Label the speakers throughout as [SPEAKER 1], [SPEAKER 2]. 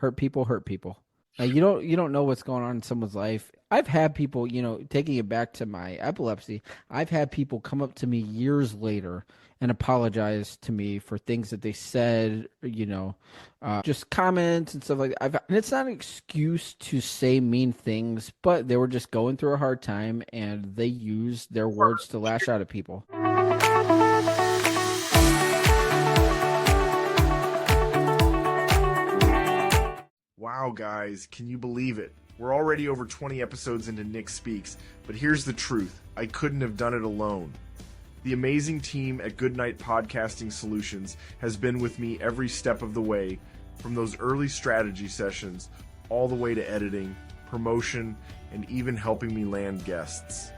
[SPEAKER 1] Hurt people hurt people. Like you don't know what's going on in someone's life. I've had people, taking it back to my epilepsy, I've had people come up to me years later and apologize to me for things that they said, just comments and stuff like that. And it's not an excuse to say mean things, but they were just going through a hard time and they used their words to lash out at people.
[SPEAKER 2] Wow, guys, can you believe it? We're already over 20 episodes into Nick Speaks, but here's the truth. I couldn't have done it alone. The amazing team at Goodnight Podcasting Solutions has been with me every step of the way, from those early strategy sessions all the way to editing, promotion, and even helping me land guests.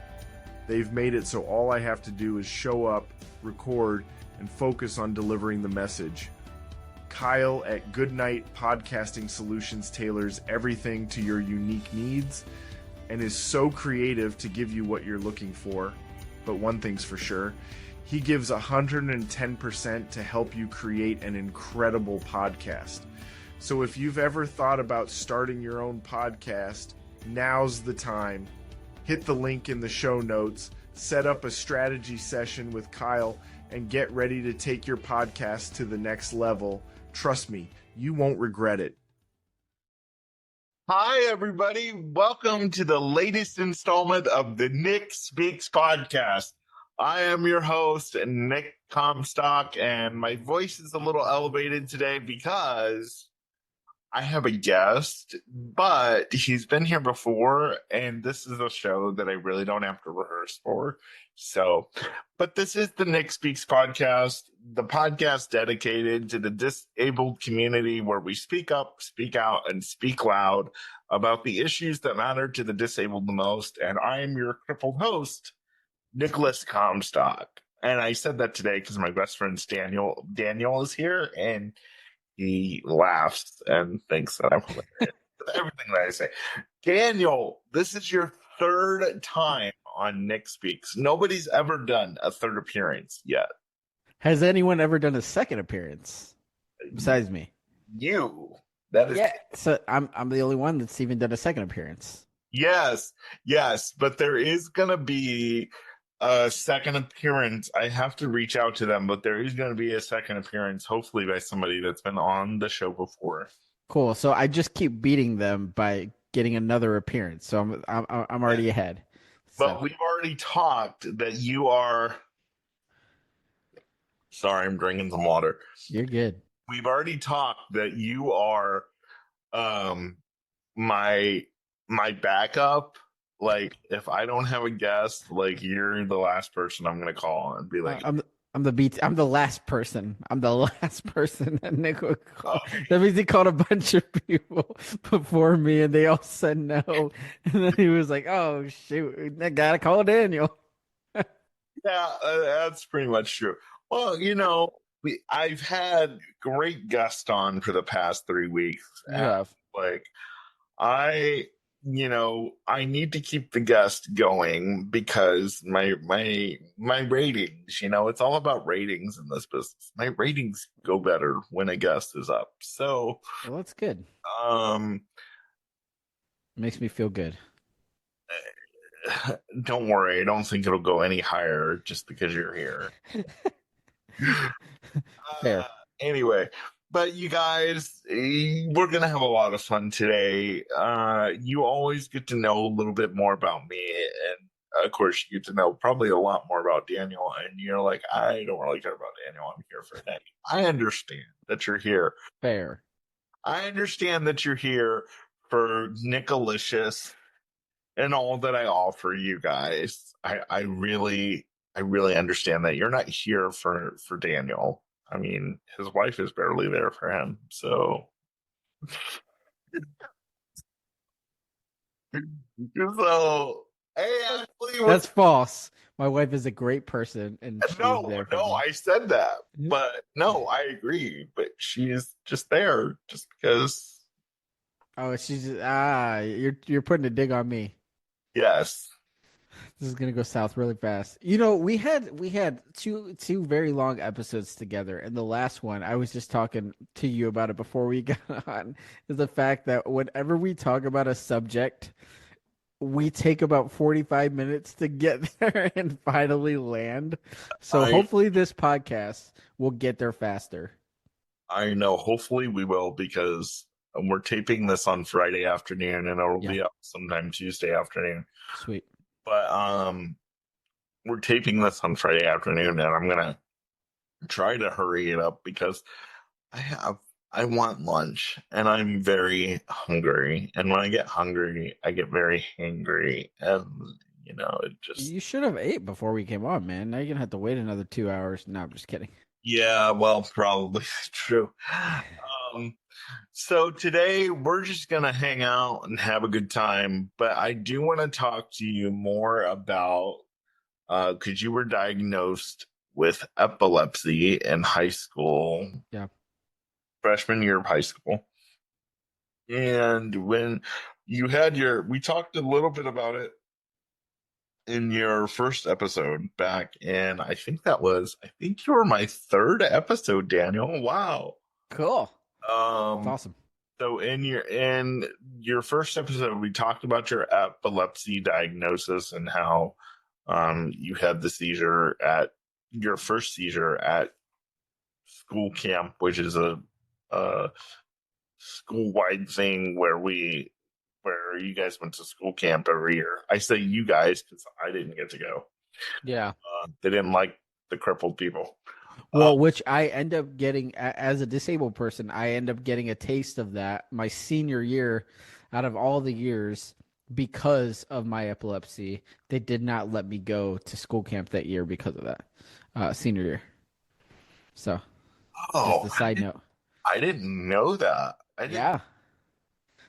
[SPEAKER 2] They've made it so all I have to do is show up, record, and focus on delivering the message. Kyle at Goodnight Podcasting Solutions tailors everything to your unique needs and is so creative to give you what you're looking for. But one thing's for sure, he gives 110% to help you create an incredible podcast. So if you've ever thought about starting your own podcast, now's the time. Hit the link in the show notes, set up a strategy session with Kyle, and get ready to take your podcast to the next level. Trust me, you won't regret it.
[SPEAKER 3] Hi, everybody. Welcome to the latest installment of the Nick Speaks podcast. I am your host, Nick Comstock, and my voice is a little elevated today because I have a guest, but he's been here before, and this is a show that I really don't have to rehearse for. But this is the Nick Speaks podcast, the podcast dedicated to the disabled community where we speak up, speak out, and speak loud about the issues that matter to the disabled the most. And I am your crippled host, Nicolas Comstock. And I said that today because my best friend's Daniel is here, and he laughs and thinks that I'm hilarious with everything that I say. Daniel, this is your third time on Nick Speaks. Nobody's ever done a third appearance yet.
[SPEAKER 1] Has anyone ever done a second appearance besides me?
[SPEAKER 3] You. That is.
[SPEAKER 1] Yeah, so I'm the only one that's even done a second appearance.
[SPEAKER 3] Yes, but there is gonna be a second appearance. I have to reach out to them, but there is going to be a second appearance, hopefully by somebody that's been on the show before.
[SPEAKER 1] Cool. So I just keep beating them by getting another appearance. So I'm already ahead.
[SPEAKER 3] But
[SPEAKER 1] So.
[SPEAKER 3] we've already talked that you are. Sorry, I'm drinking some water.
[SPEAKER 1] You're good.
[SPEAKER 3] We've already talked that you are, my backup. Like, if I don't have a guest, like, you're the last person I'm gonna call and be like,
[SPEAKER 1] I'm the last person. I'm the last person that Nick would call. That means he called a bunch of people before me, and they all said no. And then he was like, "Oh shoot, I gotta call Daniel."
[SPEAKER 3] Yeah, that's pretty much true. Well, I've had great guests on for the past 3 weeks.
[SPEAKER 1] Yeah.
[SPEAKER 3] Like, I need to keep the guest going because my ratings, it's all about ratings in this business. My ratings go better when a guest is up. So,
[SPEAKER 1] Well, that's good. Makes me feel good.
[SPEAKER 3] Don't worry, I don't think it'll go any higher just because you're here.
[SPEAKER 1] Fair.
[SPEAKER 3] Anyway, but you guys, we're going to have a lot of fun today. You always get to know a little bit more about me. And of course, you get to know probably a lot more about Daniel. And you're like, I don't really care about Daniel. I'm here for Nick. I understand that you're here.
[SPEAKER 1] Fair.
[SPEAKER 3] I understand that you're here for Nicolicious and all that I offer you guys. I really understand that you're not here for Daniel. I mean, his wife is barely there for him, so. Hey,
[SPEAKER 1] that's false. My wife is a great person, and she's there for me.
[SPEAKER 3] I said that, but no, I agree. But she is just there just because.
[SPEAKER 1] Oh, she's you're putting a dig on me.
[SPEAKER 3] Yes.
[SPEAKER 1] This is gonna go south really fast. You know, we had two very long episodes together, and the last one I was just talking to you about it before we got on is the fact that whenever we talk about a subject, we take about 45 minutes to get there and finally land. So
[SPEAKER 3] I
[SPEAKER 1] hopefully this podcast will get there faster.
[SPEAKER 3] I know. Hopefully, we will because we're taping this on Friday afternoon, and it'll
[SPEAKER 1] Yeah,
[SPEAKER 3] be up sometime Tuesday afternoon.
[SPEAKER 1] sweet.
[SPEAKER 3] But we're taping this on Friday afternoon, and I'm gonna try to hurry it up because I have I want lunch, and I'm very hungry. And when I get hungry, I get very hangry, and it just
[SPEAKER 1] You should have ate before we came on, man. Now you're gonna have to wait another 2 hours. No, I'm just kidding.
[SPEAKER 3] yeah, well, probably true. Um, So today we're just going to hang out and have a good time, but I do want to talk to you more about because you were diagnosed with epilepsy in high school,
[SPEAKER 1] Yeah.
[SPEAKER 3] freshman year of high school. And when you had we talked a little bit about it in your first episode back in, I think you were my third episode, Daniel. Wow.
[SPEAKER 1] Cool. It's
[SPEAKER 3] Um,
[SPEAKER 1] awesome.
[SPEAKER 3] So in your first episode, we talked about your epilepsy diagnosis and how you had the seizure at your first seizure at school camp, which is a school wide thing where you guys went to school camp every year. I say you guys because I didn't get to go.
[SPEAKER 1] Yeah.
[SPEAKER 3] They didn't like the crippled people. Uh,
[SPEAKER 1] Well, which I end up getting as a disabled person, I end up getting a taste of that my senior year out of all the years because of my epilepsy. They did not let me go to school camp that year because of that senior year. So, just
[SPEAKER 3] oh,
[SPEAKER 1] a side note.
[SPEAKER 3] I didn't know that. I didn't.
[SPEAKER 1] Yeah.
[SPEAKER 3] Wait,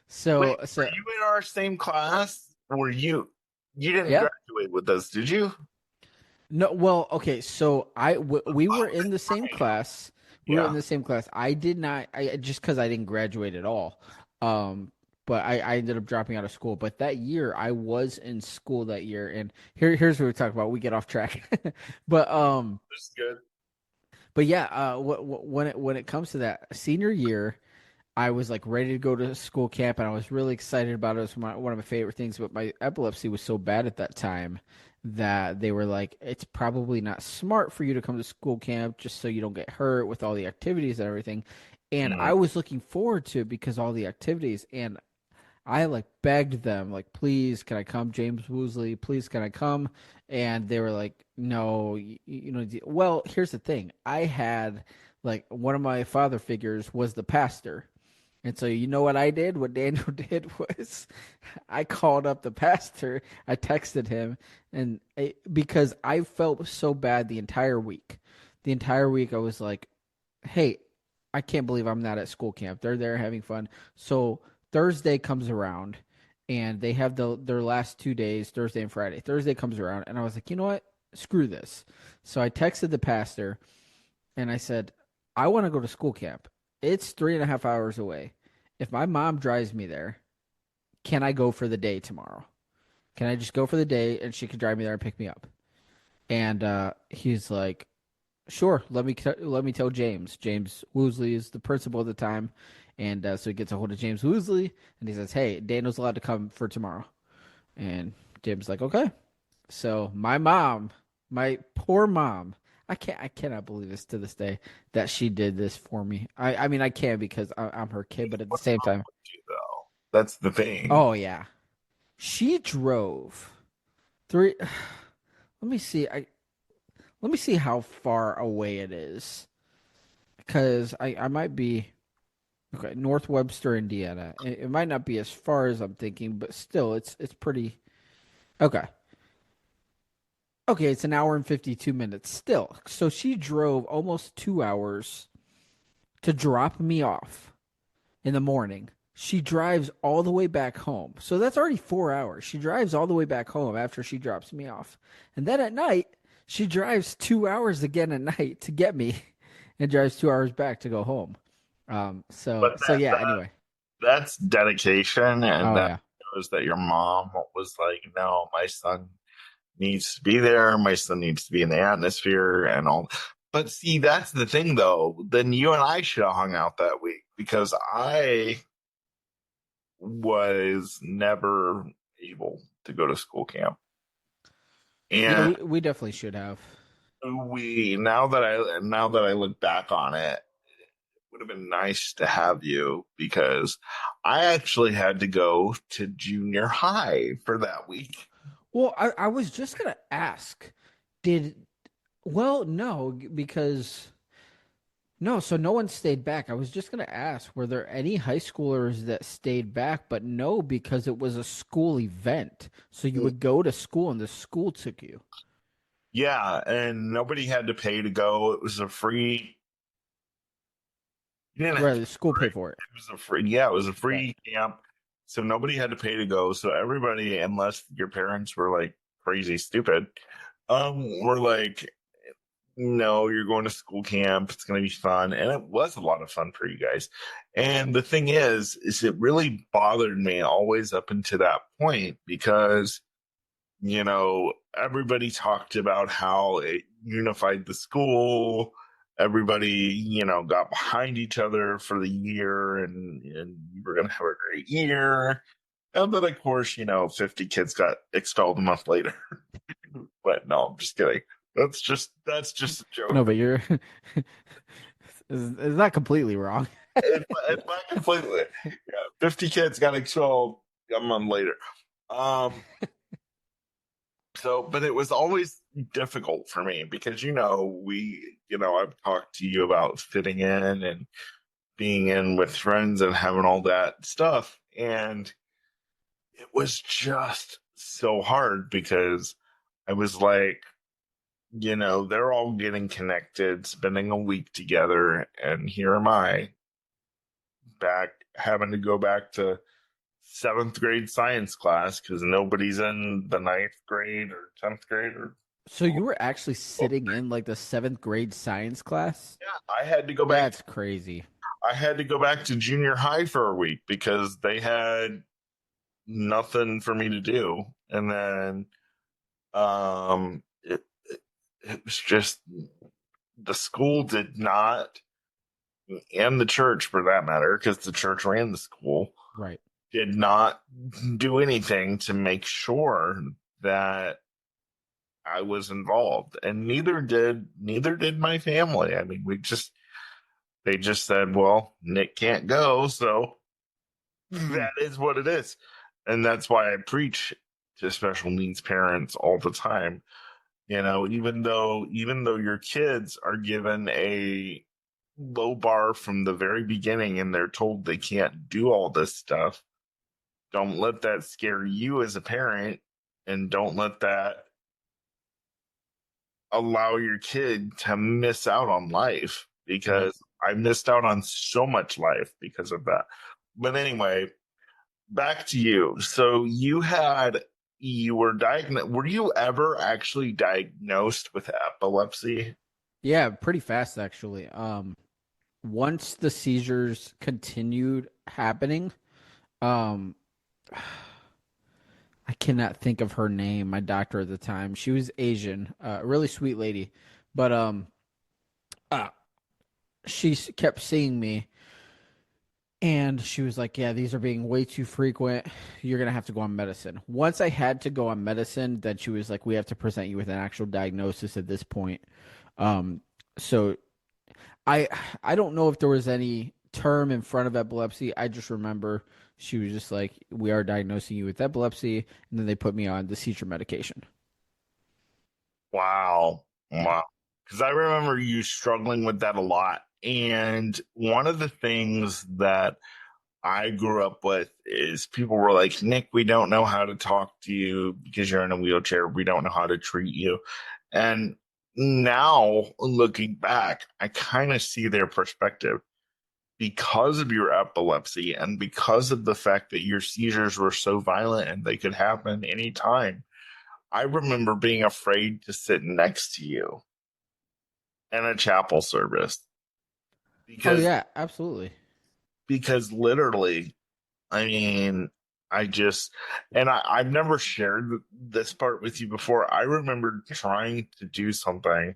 [SPEAKER 1] So,
[SPEAKER 3] were
[SPEAKER 1] so
[SPEAKER 3] you in our same class? Were you didn't
[SPEAKER 1] yeah.
[SPEAKER 3] graduate with us, did you?
[SPEAKER 1] No, well, okay. So we were in the same
[SPEAKER 3] Right.
[SPEAKER 1] class. We were in
[SPEAKER 3] Yeah.
[SPEAKER 1] the same class. I did not. I just because I didn't graduate at all. Um, but I ended up dropping out of school. But that year, I was in school that year, and here's what we talk about. We get off track, but
[SPEAKER 3] That's good.
[SPEAKER 1] but yeah. When it comes to that senior year, I was like ready to go to school camp, and I was really excited about it. It was one of my favorite things. But my epilepsy was so bad at that time that they were like, "It's probably not smart for you to come to school camp just so you don't get hurt with all the activities and everything." And
[SPEAKER 3] Mm.
[SPEAKER 1] I was looking forward to it because all the activities, and I like begged them, like, "Please, can I come, James Woosley? Please, can I come?" And they were like, "No, Well, here's the thing: I had like one of my father figures was the pastor. And so you know what I did? What Daniel did was I called up the pastor. I texted him because I felt so bad the entire week. The entire week I was like, "Hey, I can't believe I'm not at school camp. They're there having fun." So Thursday comes around and they have their last 2 days, Thursday and Friday. Thursday comes around and I was like, "You know what? Screw this." So I texted the pastor and I said, "I want to go to school camp. It's 3.5 hours away. If my mom drives me there, can I go for the day tomorrow? Can I just go for the day and she can drive me there and pick me up?" And he's like, "Sure. Let me tell James. James Woosley is the principal at the time." And so he gets a hold of James Woosley and he says, "Hey, Daniel's allowed to come for tomorrow." And James is like, "Okay." So my mom, my poor mom, I cannot believe this to this day that she did this for me. I mean I can because I'm her kid, but at the
[SPEAKER 3] What's
[SPEAKER 1] same
[SPEAKER 3] wrong
[SPEAKER 1] time,
[SPEAKER 3] with you though? That's the thing.
[SPEAKER 1] oh yeah, she drove three. Let me see. Let me see how far away it is because I might be okay. North Webster, Indiana. It might not be as far as I'm thinking, but still, it's pretty okay. Okay, it's an hour and 52 minutes still. So she drove almost 2 hours to drop me off in the morning. She drives all the way back home. So that's already 4 hours. She drives all the way back home after she drops me off. And then at night, she drives 2 hours again at night to get me and drives 2 hours back to go home. So
[SPEAKER 3] But
[SPEAKER 1] so yeah, anyway.
[SPEAKER 3] that's dedication, and
[SPEAKER 1] Oh
[SPEAKER 3] that
[SPEAKER 1] yeah.
[SPEAKER 3] shows that your mom was like, "No, my son needs to be there. My son needs to be in the atmosphere and all. But see, that's the thing though. Then you and I should have hung out that week because I was never able to go to school camp.
[SPEAKER 1] Yeah,
[SPEAKER 3] And
[SPEAKER 1] we definitely should have.
[SPEAKER 3] we now that I look back on it, would have been nice to have you because I actually had to go to junior high for that week.
[SPEAKER 1] Well, I was just gonna ask, did well, no, because no, so no one stayed back. I was just gonna ask, were there any high schoolers that stayed back? But no, because it was a school event. So you would go to school and the school took you.
[SPEAKER 3] Yeah, and nobody had to pay to go. It was a free. You didn't have
[SPEAKER 1] Right,
[SPEAKER 3] to,
[SPEAKER 1] the school
[SPEAKER 3] right?
[SPEAKER 1] paid for it.
[SPEAKER 3] It was a free. Yeah, it was a
[SPEAKER 1] Right.
[SPEAKER 3] free camp, so nobody had to pay to go. So everybody, unless your parents were like crazy stupid, were like, no, you're going to school camp. It's going to be fun. And it was a lot of fun for you guys. And the thing is it really bothered me always up until that point because, everybody talked about how it unified the school. Everybody, got behind each other for the year and you were going to have a great year. And then, of course, 50 kids got expelled a month later. But no, I'm just kidding. That's just a
[SPEAKER 1] No,
[SPEAKER 3] joke.
[SPEAKER 1] but you're it's not completely wrong.
[SPEAKER 3] It's not completely. Yeah, 50 kids got expelled a month later. Um, but it was always difficult for me because I've talked to you about fitting in and being in with friends and having all that stuff, and it was just so hard because I was like, they're all getting connected, spending a week together, and here am I back having to go back to seventh grade science class because nobody's in the ninth grade or 10th grade or
[SPEAKER 1] So you were actually sitting in like the seventh grade science class?
[SPEAKER 3] yeah,
[SPEAKER 1] That's crazy.
[SPEAKER 3] I had to go back to junior high for a week because they had nothing for me to do. And then it was just the school did not, and the church for that matter, because the church ran the school,
[SPEAKER 1] Right.
[SPEAKER 3] did not do anything to make sure that I was involved, and neither did my family. I mean, they just said, "Well, Nick can't go, so
[SPEAKER 1] Hmm.
[SPEAKER 3] that is what it is," and that's why I preach to special needs parents all the time. Even though your kids are given a low bar from the very beginning and they're told they can't do all this stuff, don't let that scare you as a parent, and don't let that allow your kid to miss out on life
[SPEAKER 1] Right.
[SPEAKER 3] because I missed out on so much life because of that. But anyway, back to you. So you were diagnosed. Were you ever actually diagnosed with epilepsy?
[SPEAKER 1] Yeah, pretty fast actually. Once the seizures continued happening, um I cannot think of her name, my doctor at the time. She was Asian, a really sweet lady. But uh kept seeing me and she was like, "Yeah, these are being way too frequent. You're going to have to go on medicine." Once I had to go on medicine, then she was like, "We have to present you with an actual diagnosis at this point." Um so I I don't know if there was any term in front of epilepsy. I just remember she was just like, "We are diagnosing you with epilepsy," and then they put me on the seizure medication.
[SPEAKER 3] Wow.
[SPEAKER 1] Yeah.
[SPEAKER 3] Wow. Because I remember you struggling with that a lot. And one of the things that I grew up with is people were like, Nick, we don't know how to talk to you because you're in a wheelchair. We don't know how to treat you. And now looking back, I kind of see their perspective because of your epilepsy and because of the fact that your seizures were so violent and they could happen anytime. I remember being afraid to sit next to you in a chapel service
[SPEAKER 1] Oh
[SPEAKER 3] because
[SPEAKER 1] yeah, absolutely.
[SPEAKER 3] literally, I mean, I just, and I've never shared this part with you before. I remember trying to do something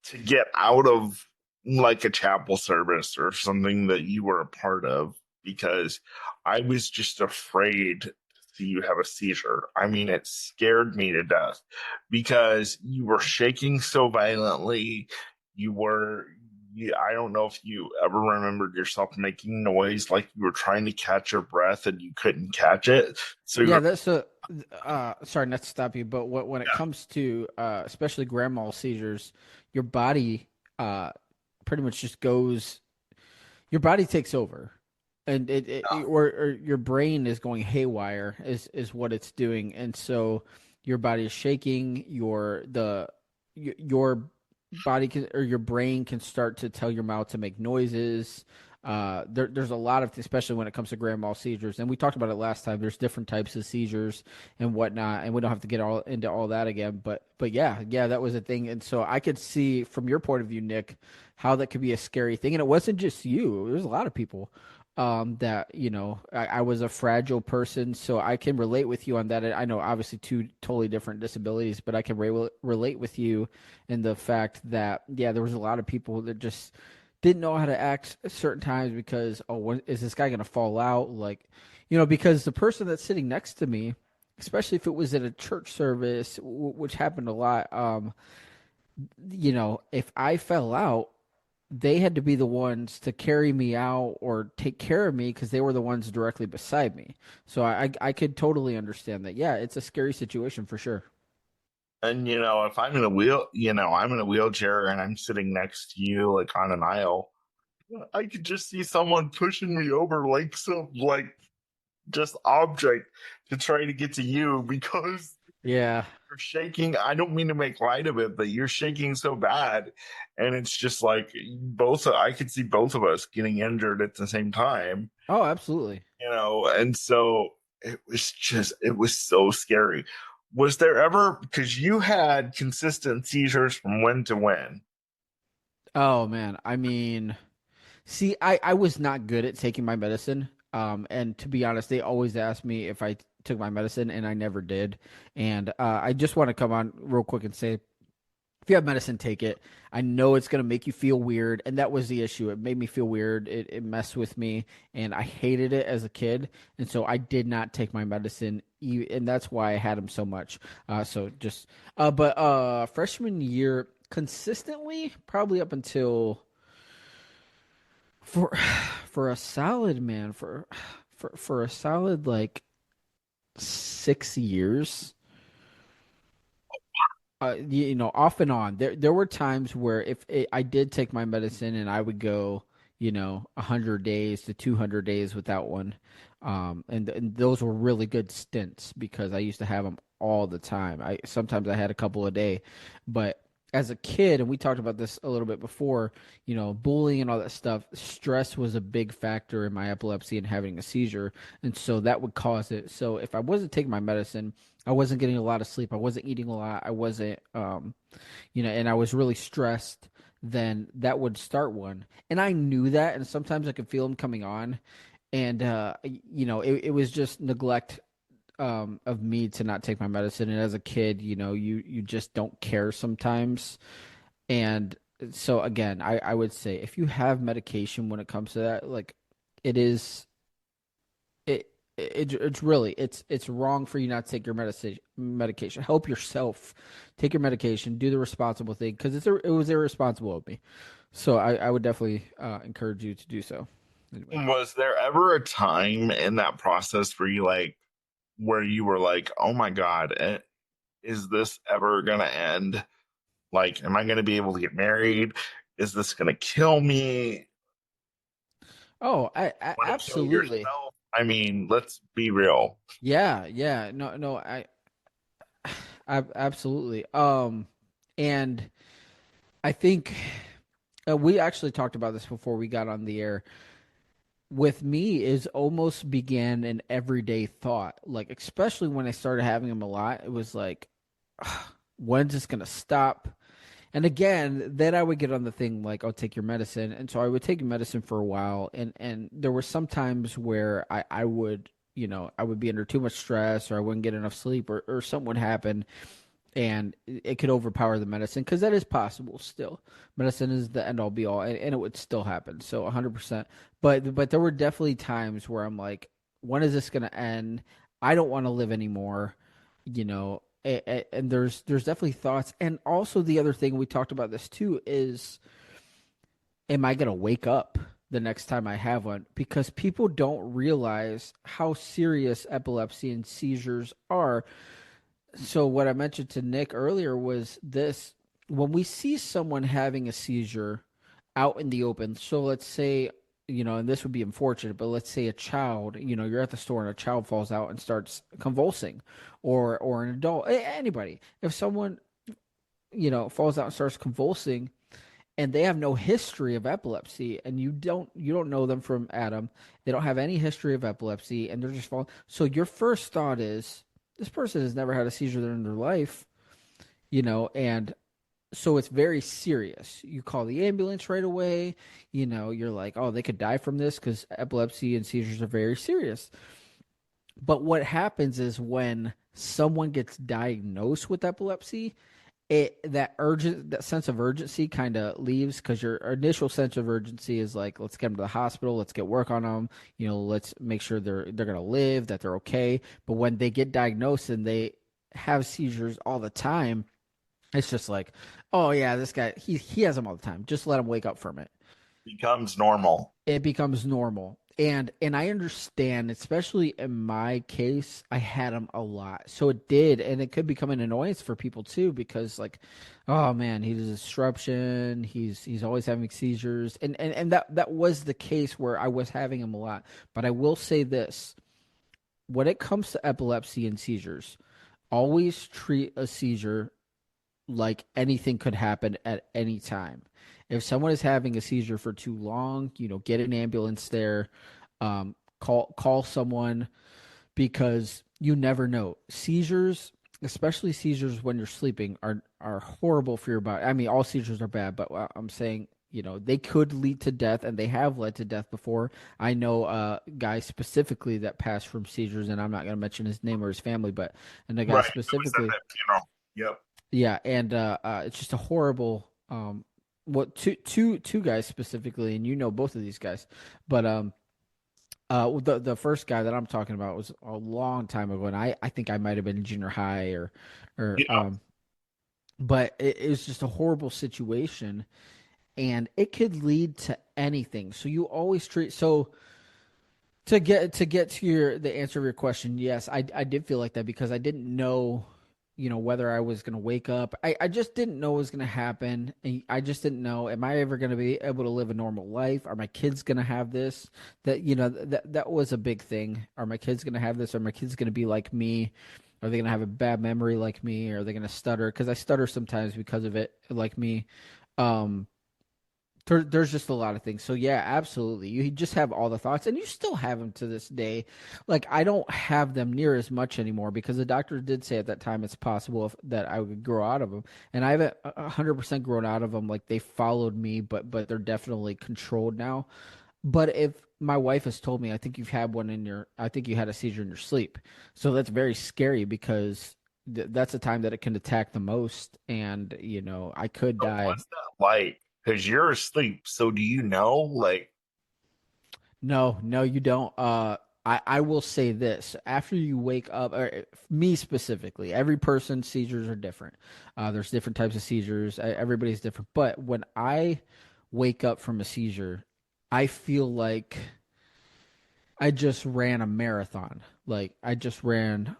[SPEAKER 3] to get out of like a chapel service or something that you were a part of because I was just afraid to see you have a seizure. I mean, it scared me to death because you were shaking so violently. You were, I don't know if you ever remembered yourself making noise like you were trying to catch your breath and you couldn't catch it. So you
[SPEAKER 1] Yeah,
[SPEAKER 3] were,
[SPEAKER 1] that's a sorry not to stop you, but when it comes to especially grand mal seizures, your body uh pretty much just goes your body takes over, and or your brain is going haywire is what it's doing, and so your body is shaking. Your body can, or your brain can start to tell your mouth to make noises. There's a lot of, especially when it comes to grand mal seizures, and we talked about it last time. There's different types of seizures and whatnot, and we don't have to get all into all that again. But yeah, that was a thing, and so I could see from your point of view, Nick, how that could be a scary thing. And it wasn't just you. There's a lot of people that, I was a fragile person, so I can relate with you on that. I know obviously two totally different disabilities, but I can relate with you in the fact that, yeah, there was a lot of people that just didn't know how to act at certain times because, oh, when, is this guy going to fall out? Like, because the person that's sitting next to me, especially if it was at a church service, which happened a lot, if I fell out, they had to be the ones to carry me out or take care of me because they were the ones directly beside me. So I could totally understand that. Yeah, it's a scary situation for sure.
[SPEAKER 3] and if I'm in a I'm in a wheelchair and I'm sitting next to you like on an aisle, I could just see someone pushing me over like some like just object to try to get to you because
[SPEAKER 1] Yeah.
[SPEAKER 3] you're shaking. I don't mean to make light of it, but you're shaking so bad. And it's just like I could see both of us getting injured at the same time,
[SPEAKER 1] Oh, absolutely.
[SPEAKER 3] and so it was so scary. Was there ever, because you had consistent seizures from when to when?
[SPEAKER 1] Oh man. I mean, see, I was not good at taking my medicine. And to be honest, they always asked me if I took my medicine, and I never did. And I just want to come on real quick and say, if you have medicine, take it. I know it's going to make you feel weird. And that was the issue. It made me feel weird. It messed with me. And I hated it as a kid. And so I did not take my medicine. And that's why I had them so much. But freshman year, consistently, probably up until for for a solid man for a solid like 6 years, off and on. There were times where I did take my medicine and I would go, 100 days to 200 days without one, and those were really good stints because I used to have them all the time. I sometimes I had a couple a day, but as a kid, and we talked about this a little bit before, bullying and all that stuff, stress was a big factor in my epilepsy and having a seizure, and so that would cause it. So if I wasn't taking my medicine, I wasn't getting a lot of sleep. I wasn't eating a lot. I wasn't, and I was really stressed. Then that would start one, and I knew that. And sometimes I could feel them coming on, and it was just neglect of me to not take my medicine. And as a kid, you just don't care sometimes. And so again, I would say if you have medication when it comes to that, like it is it's really it's wrong for you not to take your medication. Help yourself. Take your medication. Do the responsible thing because it was irresponsible of me. So I would definitely encourage you to do so. Anyway.
[SPEAKER 3] Was there ever a time in that process where you were like, oh my God, is this ever going to end? Like, am I going to be able to get married? Is this going to kill me?
[SPEAKER 1] Oh, I
[SPEAKER 3] Want to kill
[SPEAKER 1] absolutely.
[SPEAKER 3] yourself? I mean, let's be real.
[SPEAKER 1] Yeah. No, I absolutely. And I think we actually talked about this before we got on the air. With me, is almost began an everyday thought. Like, especially when I started having them a lot, it was like, when's this gonna stop? And again, then I would get on the thing like, "Oh, take your medicine," and so I would take medicine for a while, and there were some times where I would, I would be under too much stress, or I wouldn't get enough sleep, or something would happen, and it could overpower the medicine because that is possible still. Medicine is the end all be all, and it would still happen. So 100%. But there were definitely times where I'm like, when is this going to end? I don't want to live anymore, and there's definitely thoughts. And also the other thing we talked about this too is, am I going to wake up the next time I have one? Because people don't realize how serious epilepsy and seizures are. So what I mentioned to Nick earlier was this: when we see someone having a seizure out in the open, so let's say, and this would be unfortunate, but let's say a child, you're at the store and a child falls out and starts convulsing, or an adult, anybody. If someone, falls out and starts convulsing and they have no history of epilepsy, and you don't know them from Adam, they don't have any history of epilepsy, and they're just falling. So your first thought is, this person has never had a seizure in their life, and so it's very serious. You call the ambulance right away. You're like, oh, they could die from this because epilepsy and seizures are very serious. But what happens is when someone gets diagnosed with epilepsy, that sense of urgency kind of leaves, because your initial sense of urgency is like, let's get them to the hospital, let's get work on them, let's make sure they're gonna live, that they're okay. But when they get diagnosed and they have seizures all the time, it's just like, oh yeah, this guy, he has them all the time, just let him wake up from it.
[SPEAKER 3] Becomes normal.
[SPEAKER 1] It becomes normal. And I understand, especially in my case, I had them a lot. So it did, and it could become an annoyance for people too, because like, oh man, he's a disruption. He's always having seizures. And that was the case where I was having them a lot. But I will say this: when it comes to epilepsy and seizures, always treat a seizure like anything could happen at any time. If someone is having a seizure for too long, get an ambulance there, call someone, because you never know. Seizures, especially seizures when you're sleeping, are horrible for your body. I mean, all seizures are bad, but I'm saying, they could lead to death, and they have led to death before. I know a guy specifically that passed from seizures, and I'm not going to mention his name or his family, but and the guy
[SPEAKER 3] Right. It was at
[SPEAKER 1] specifically.
[SPEAKER 3] that funeral. Yep.
[SPEAKER 1] Yeah, and it's just a horrible what two guys specifically, and both of these guys, but the first guy that I'm talking about was a long time ago, and I think I might have been in junior high, or
[SPEAKER 3] Yeah.
[SPEAKER 1] but it was just a horrible situation, and it could lead to anything. So you always treat so. To get to the answer of your question, yes, I did feel like that because I didn't know, whether I was gonna wake up. I just didn't know what was gonna happen. And I just didn't know, am I ever gonna be able to live a normal life? Are my kids gonna have this? That was a big thing. Are my kids gonna have this? Are my kids gonna be like me? Are they gonna have a bad memory like me? Are they gonna stutter? Because I stutter sometimes because of it, like me. Um, there's just a lot of things. So yeah, absolutely. You just have all the thoughts, and you still have them to this day. Like, I don't have them near as much anymore because the doctor did say at that time it's possible that I would grow out of them, and I haven't 100% grown out of them. Like, they followed me, but they're definitely controlled now. But if my wife has told me, I think you had a seizure in your sleep, so that's very scary because that's the time that it can attack the most, and I could
[SPEAKER 3] So
[SPEAKER 1] die.
[SPEAKER 3] what's that like? Because you're asleep. So do you know? Like,
[SPEAKER 1] No, no, you don't. I will say this: after you wake up, or me specifically, every person's seizures are different. There's different types of seizures. Everybody's different. But when I wake up from a seizure, I feel like I just ran a marathon. Like, I just ran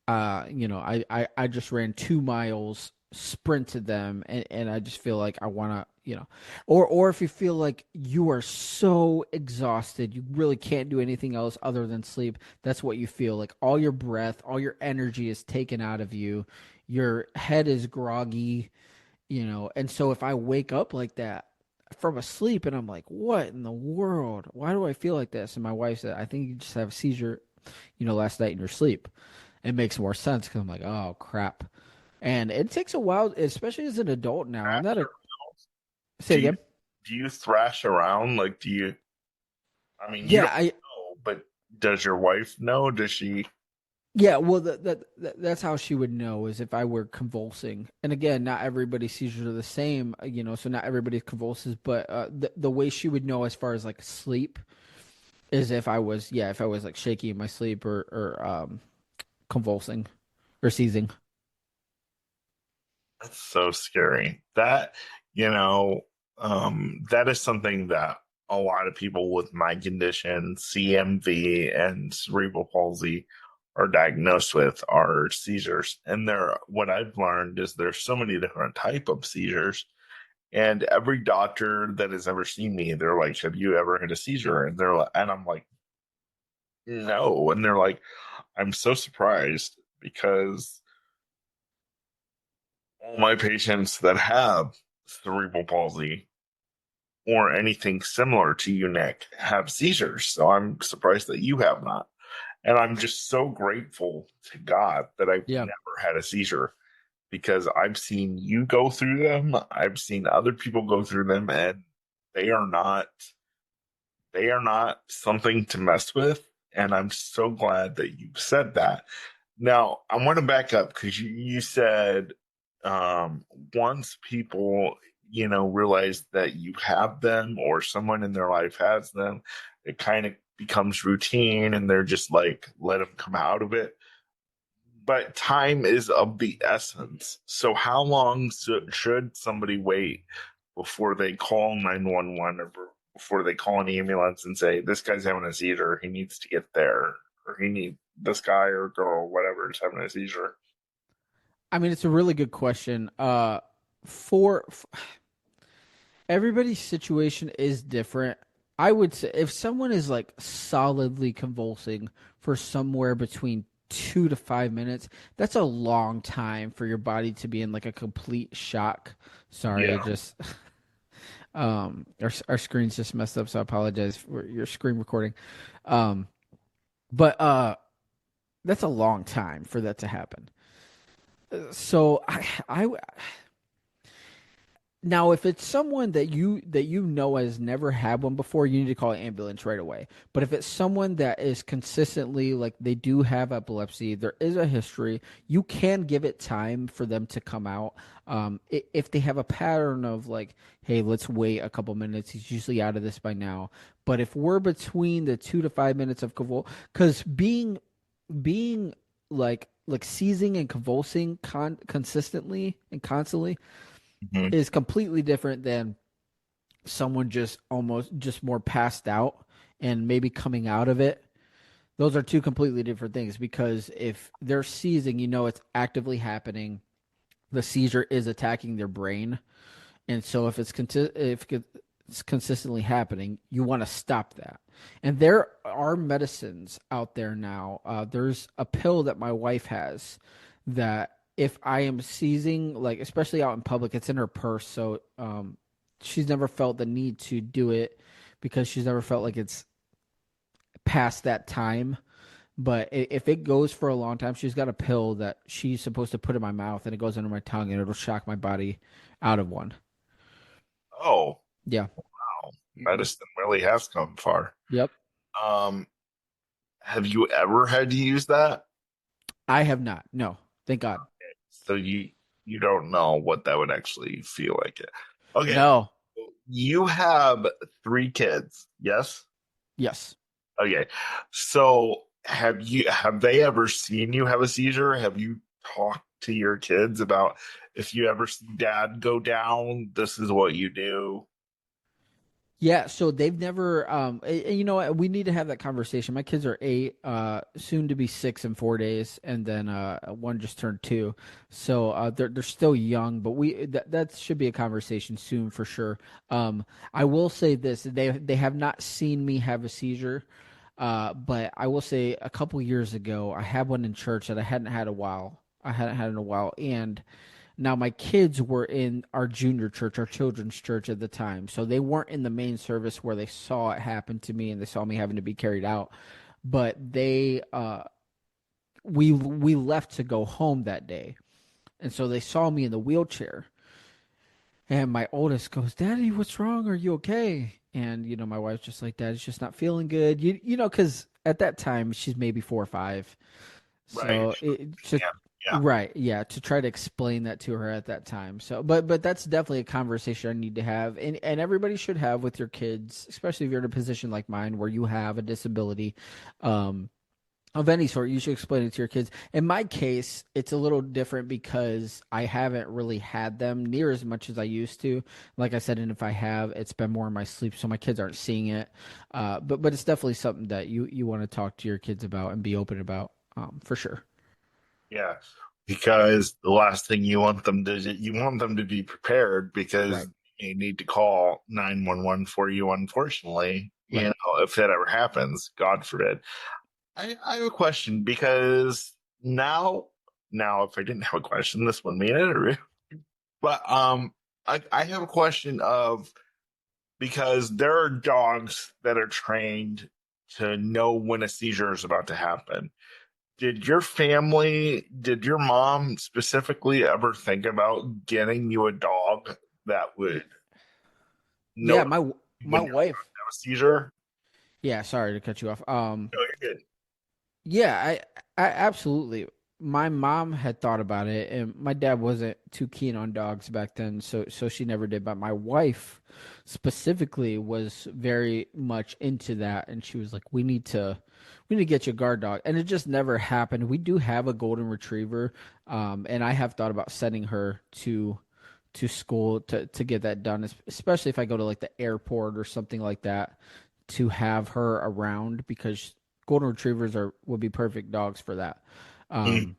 [SPEAKER 1] I just ran 2 miles, sprinted them, and I just feel like I want to, or if you feel like you are so exhausted, you really can't do anything else other than sleep. That's what you feel like. All your breath, all your energy is taken out of you. Your head is groggy, and so if I wake up like that from a sleep and I'm like, what in the world? Why do I feel like this? And my wife said, I think you just have a seizure, last night in your sleep. It makes more sense because I'm like, oh crap. And it takes a while, especially as an adult now. I'm not
[SPEAKER 3] Thrash
[SPEAKER 1] a
[SPEAKER 3] around?
[SPEAKER 1] say
[SPEAKER 3] Do
[SPEAKER 1] it
[SPEAKER 3] you
[SPEAKER 1] again.
[SPEAKER 3] do you thrash around? Like, do you? I mean, you
[SPEAKER 1] Yeah,
[SPEAKER 3] don't
[SPEAKER 1] I
[SPEAKER 3] know, but does your wife know? Does she?
[SPEAKER 1] Yeah, well, that's how she would know is if I were convulsing. And again, not everybody's seizures are the same, so not everybody convulses, but the way she would know as far as like sleep is if I was like shaky in my sleep or convulsing or seizing.
[SPEAKER 3] That's so scary. You know, that is something that a lot of people with my condition, CMV and cerebral palsy, are diagnosed with are seizures. And what I've learned is there's so many different type of seizures. And every doctor that has ever seen me, they're like, "Have you ever had a seizure?" And I'm like, "No." And they're like, "I'm so surprised because all my patients that have cerebral palsy or anything similar to you, Nick, have seizures. So I'm surprised that you have not." And I'm just so grateful to God that I've
[SPEAKER 1] Yeah.
[SPEAKER 3] never had a seizure because I've seen you go through them. I've seen other people go through them, and they are not they are not something to mess with. And I'm so glad that you said that. Now, I want to back up because you said um, once people, realize that you have them or someone in their life has them, it kind of becomes routine and they're just like, let them come out of it. But time is of the essence. So, how long should somebody wait before they call 911 or before they call an ambulance and say, this guy's having a seizure, he needs to get there, or this guy or girl, whatever, is having a seizure?
[SPEAKER 1] I mean, it's a really good question. For everybody's situation is different. I would say if someone is like solidly convulsing for somewhere between 2 to 5 minutes, that's a long time for your body to be in like a complete shock. Sorry,
[SPEAKER 3] Yeah.
[SPEAKER 1] it just our screen's just messed up, so I apologize for your screen recording. Um, but that's a long time for that to happen. So I Now, if it's someone that you know has never had one before, you need to call an ambulance right away. But if it's someone that is consistently like they do have epilepsy, there is a history, you can give it time for them to come out. If they have a pattern of like, hey, let's wait a couple minutes, he's usually out of this by now. But if we're between the 2 to 5 minutes of because being like seizing and convulsing consistently and constantly
[SPEAKER 3] Mhm.
[SPEAKER 1] is completely different than someone just almost just more passed out and maybe coming out of it. Those are two completely different things because if they're seizing, it's actively happening. The seizure is attacking their brain, and so if it's consistently happening, you want to stop that. And there are medicines out there now. There's a pill that my wife has that if I am seizing, like especially out in public, it's in her purse, so she's never felt the need to do it because she's never felt like it's past that time. But if it goes for a long time, she's got a pill that she's supposed to put in my mouth, and it goes under my tongue, and it'll shock my body out of one.
[SPEAKER 3] Oh,
[SPEAKER 1] Yeah.
[SPEAKER 3] wow. Medicine really has come far.
[SPEAKER 1] Yep.
[SPEAKER 3] Um, have you ever had to use that?
[SPEAKER 1] I have not. No. Thank God.
[SPEAKER 3] So you don't know what that would actually feel like. Okay,
[SPEAKER 1] No.
[SPEAKER 3] you have three kids, yes?
[SPEAKER 1] Yes.
[SPEAKER 3] Okay. So have they ever seen you have a seizure? Have you talked to your kids about if you ever see dad go down, this is what you do?
[SPEAKER 1] Yeah, so they've never and you know what, we need to have that conversation. My kids are 8, soon to be 6 in 4 days, and then one just turned 2. So they're still young, but that should be a conversation soon for sure. I will say this, they have not seen me have a seizure. But I will say a couple years ago, I had one in church that I hadn't had a while. I hadn't had in a while, and now my kids were in our junior church, our children's church at the time, so they weren't in the main service where they saw it happen to me and they saw me having to be carried out. But we left to go home that day, And so they saw me in the wheelchair. And my oldest goes, "Daddy, what's wrong? Are you okay?" And my wife's just like, "Daddy's just not feeling good." Because at that time she's maybe 4 or 5.
[SPEAKER 3] Right.
[SPEAKER 1] So it just
[SPEAKER 3] Yeah. Yeah.
[SPEAKER 1] right, yeah, to try to explain that to her at that time. So, but that's definitely a conversation I need to have, and everybody should have with your kids, especially if you're in a position like mine where you have a disability. Um, of any sort, you should explain it to your kids. In my case, it's a little different because I haven't really had them near as much as I used to. Like I said, and if I have, it's been more in my sleep, so my kids aren't seeing it. But it's definitely something that you want to talk to your kids about and be open about, for sure.
[SPEAKER 3] Yeah. Because the last thing you want them to be prepared because
[SPEAKER 1] Right,
[SPEAKER 3] you need to call 911 for you, unfortunately,
[SPEAKER 1] right.
[SPEAKER 3] if that ever happens, God forbid. I have a question because now if I didn't have a question, this wouldn't be an interview. But I have a question of because there are dogs that are trained to know when a seizure is about to happen. Did your mom specifically ever think about getting you a dog that would
[SPEAKER 1] Yeah,
[SPEAKER 3] notify you
[SPEAKER 1] my
[SPEAKER 3] when you're
[SPEAKER 1] wife.
[SPEAKER 3] about to have a seizure?
[SPEAKER 1] Yeah, sorry to cut you off.
[SPEAKER 3] No, you're good.
[SPEAKER 1] Yeah, I absolutely. My mom had thought about it, and my dad wasn't too keen on dogs back then, so she never did. But my wife specifically was very much into that, and she was like, we need to get you a guard dog," and it just never happened. We do have a golden retriever, and I have thought about sending her to school to get that done, especially if I go to like the airport or something like that, to have her around because golden retrievers are would be perfect dogs for that.
[SPEAKER 3] Mm.
[SPEAKER 1] Um,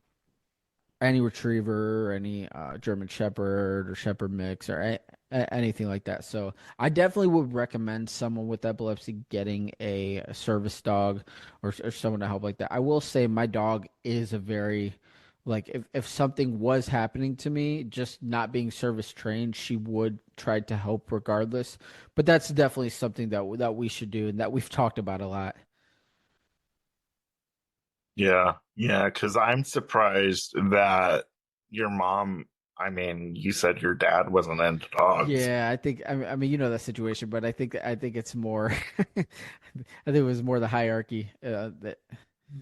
[SPEAKER 1] any retriever, any German Shepherd or Shepherd mix or anything like that. So I definitely would recommend someone with epilepsy getting a service dog or someone to help like that. I will say my dog is a very like if something was happening to me, just not being service trained, she would try to help regardless. But that's definitely something that we should do and that we've talked about a lot.
[SPEAKER 3] Yeah, yeah, because I'm surprised that your mom, I mean, you said your dad wasn't into dogs.
[SPEAKER 1] Yeah, I mean that situation, but I think it's more. I think it was more the hierarchy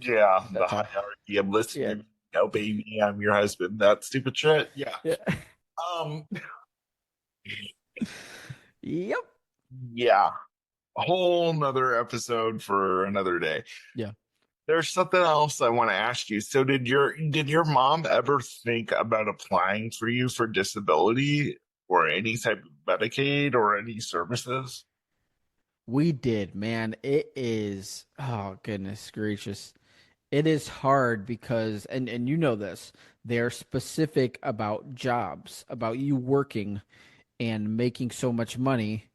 [SPEAKER 3] Yeah, the
[SPEAKER 1] that's all.
[SPEAKER 3] hierarchy of
[SPEAKER 1] Yeah,
[SPEAKER 3] listening. No, baby, I'm your husband. That stupid shit. Yeah.
[SPEAKER 1] yeah,
[SPEAKER 3] Um,
[SPEAKER 1] yep,
[SPEAKER 3] yeah. A whole nother episode for another day.
[SPEAKER 1] yeah.
[SPEAKER 3] There's something else I want to ask you. So did your mom ever think about applying for you for disability or any type of Medicaid or any services?
[SPEAKER 1] We did, man. It is. Oh goodness gracious, it is hard because and you know this. They're specific about jobs, about you working and making so much money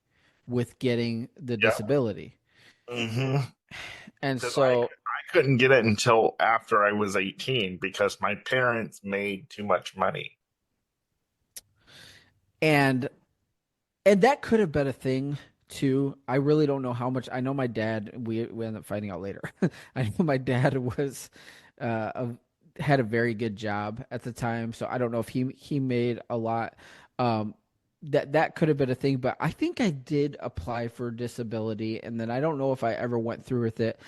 [SPEAKER 1] with getting the
[SPEAKER 3] Yeah.
[SPEAKER 1] disability,
[SPEAKER 3] Mm-hmm.
[SPEAKER 1] and
[SPEAKER 3] Because
[SPEAKER 1] so
[SPEAKER 3] I couldn't get it until after I was 18 because my parents made too much money.
[SPEAKER 1] and And that could have been a thing too. I really don't know how much. I know my dad. We ended up finding out later. I know my dad was had a very good job at the time, so I don't know if he made a lot. Um, that could have been a thing, but I think I did apply for disability, and then I don't know if I ever went through with it.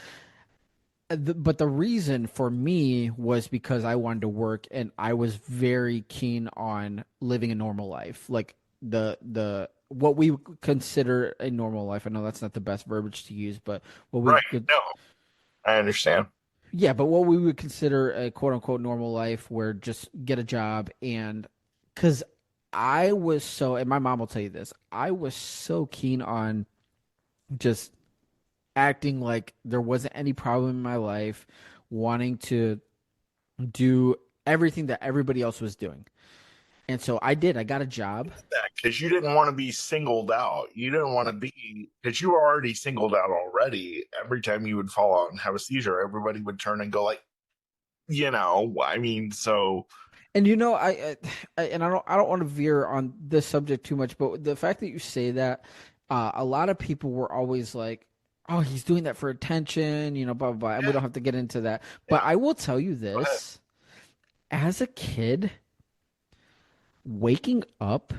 [SPEAKER 1] But the reason for me was because I wanted to work and I was very keen on living a normal life. Like the what we would consider a normal life. I know that's not the best verbiage to use, but what we
[SPEAKER 3] Right.
[SPEAKER 1] could
[SPEAKER 3] No, I understand.
[SPEAKER 1] yeah, but what we would consider a quote unquote normal life where just get a job and cuz I was so and my mom will tell you this. I was so keen on just acting like there wasn't any problem in my life, wanting to do everything that everybody else was doing. And so I did. I got a job.
[SPEAKER 3] That because you didn't want to be singled out. You didn't want to be because you were already singled out already. Every time you would fall out and have a seizure, everybody would turn and go like, I mean, so
[SPEAKER 1] And and I don't want to veer on this subject too much, but the fact that you say that, a lot of people were always like, "Oh, he's doing that for attention," blah blah blah. And we
[SPEAKER 3] yeah,
[SPEAKER 1] don't have to get into that.
[SPEAKER 3] yeah.
[SPEAKER 1] But I will tell you
[SPEAKER 3] Go ahead.
[SPEAKER 1] this: as a kid, waking up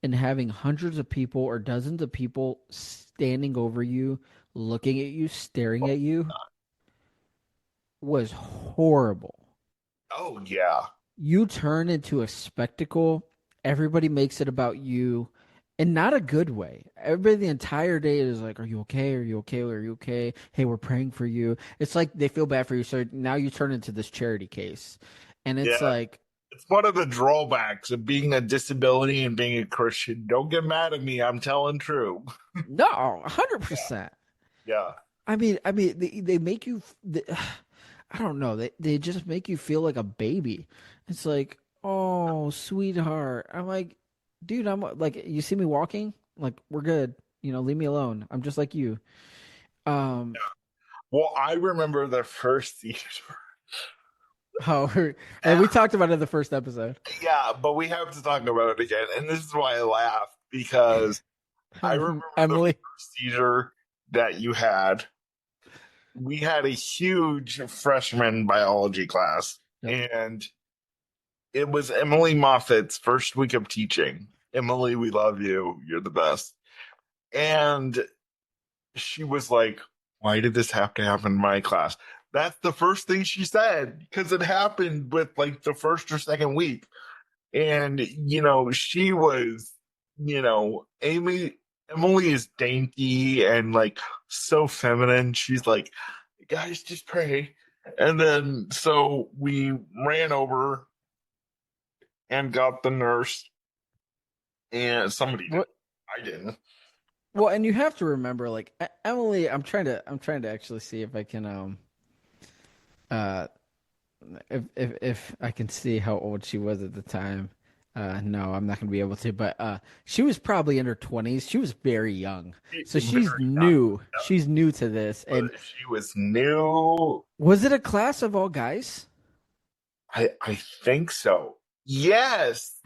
[SPEAKER 1] and having hundreds of people or dozens of people standing over you, looking at you, staring at you was horrible.
[SPEAKER 3] Oh yeah.
[SPEAKER 1] You turn into a spectacle. Everybody makes it about you, and not a good way. Everybody the entire day is like, "Are you okay? Are you okay? Are you okay? Hey, we're praying for you." It's like they feel bad for you, so now you turn into this charity case, and it's
[SPEAKER 3] Yeah.
[SPEAKER 1] like,
[SPEAKER 3] It's one of the drawbacks of being a disability and being a Christian. Don't get mad at me. I'm telling true.
[SPEAKER 1] no, 100%.
[SPEAKER 3] Yeah.
[SPEAKER 1] I mean, they make you. I don't know. They just make you feel like a baby. It's like, oh, sweetheart. I'm like, dude. I'm like, you see me walking? Like, we're good. Leave me alone. I'm just like you. Um,
[SPEAKER 3] Well, I remember the first seizure.
[SPEAKER 1] oh, and we talked about it in the first episode.
[SPEAKER 3] Yeah, but we have to talk about it again. And this is why I laugh because I remember the
[SPEAKER 1] Emily.
[SPEAKER 3] first seizure that you had. We had a huge freshman biology class,
[SPEAKER 1] Yep.
[SPEAKER 3] and it was Emily Moffat's first week of teaching. Emily, we love you. You're the best. And she was like, why did this have to happen in my class? That's the first thing she said because it happened with like the first or second week. And, she was, Emily is dainty and like so feminine. She's like, guys, just pray. And then so we ran over and got the nurse, and somebody did.
[SPEAKER 1] What?
[SPEAKER 3] I didn't.
[SPEAKER 1] Well, and you have to remember, like Emily. I'm trying to actually see if I can uh if I can see how old she was at the time. No, I'm not gonna be able to. But she was probably in her 20s. She was very young, so
[SPEAKER 3] Very
[SPEAKER 1] she's
[SPEAKER 3] young,
[SPEAKER 1] new. She's new to this. And
[SPEAKER 3] but she was new.
[SPEAKER 1] was it a class of all guys?
[SPEAKER 3] I think so. Yes.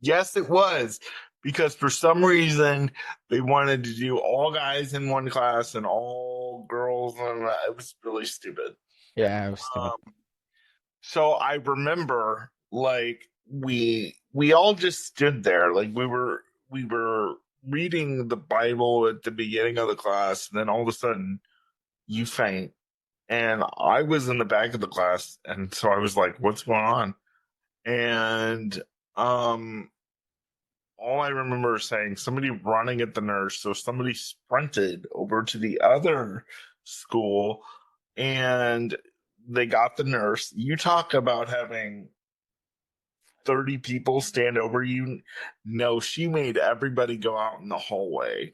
[SPEAKER 3] Yes, it was. Because for some reason they wanted to do all guys in one class and all girls, and it was really stupid.
[SPEAKER 1] Yeah, I was stupid.
[SPEAKER 3] So I remember like we all just stood there, like we were reading the Bible at the beginning of the class, and then all of a sudden you faint. And I was in the back of the class, and so I was like, what's going on? And um all I remember is saying somebody running at the nurse. So somebody sprinted over to the other school and they got the nurse. You talk about having 30 people stand over you. No, she made everybody go out in the hallway.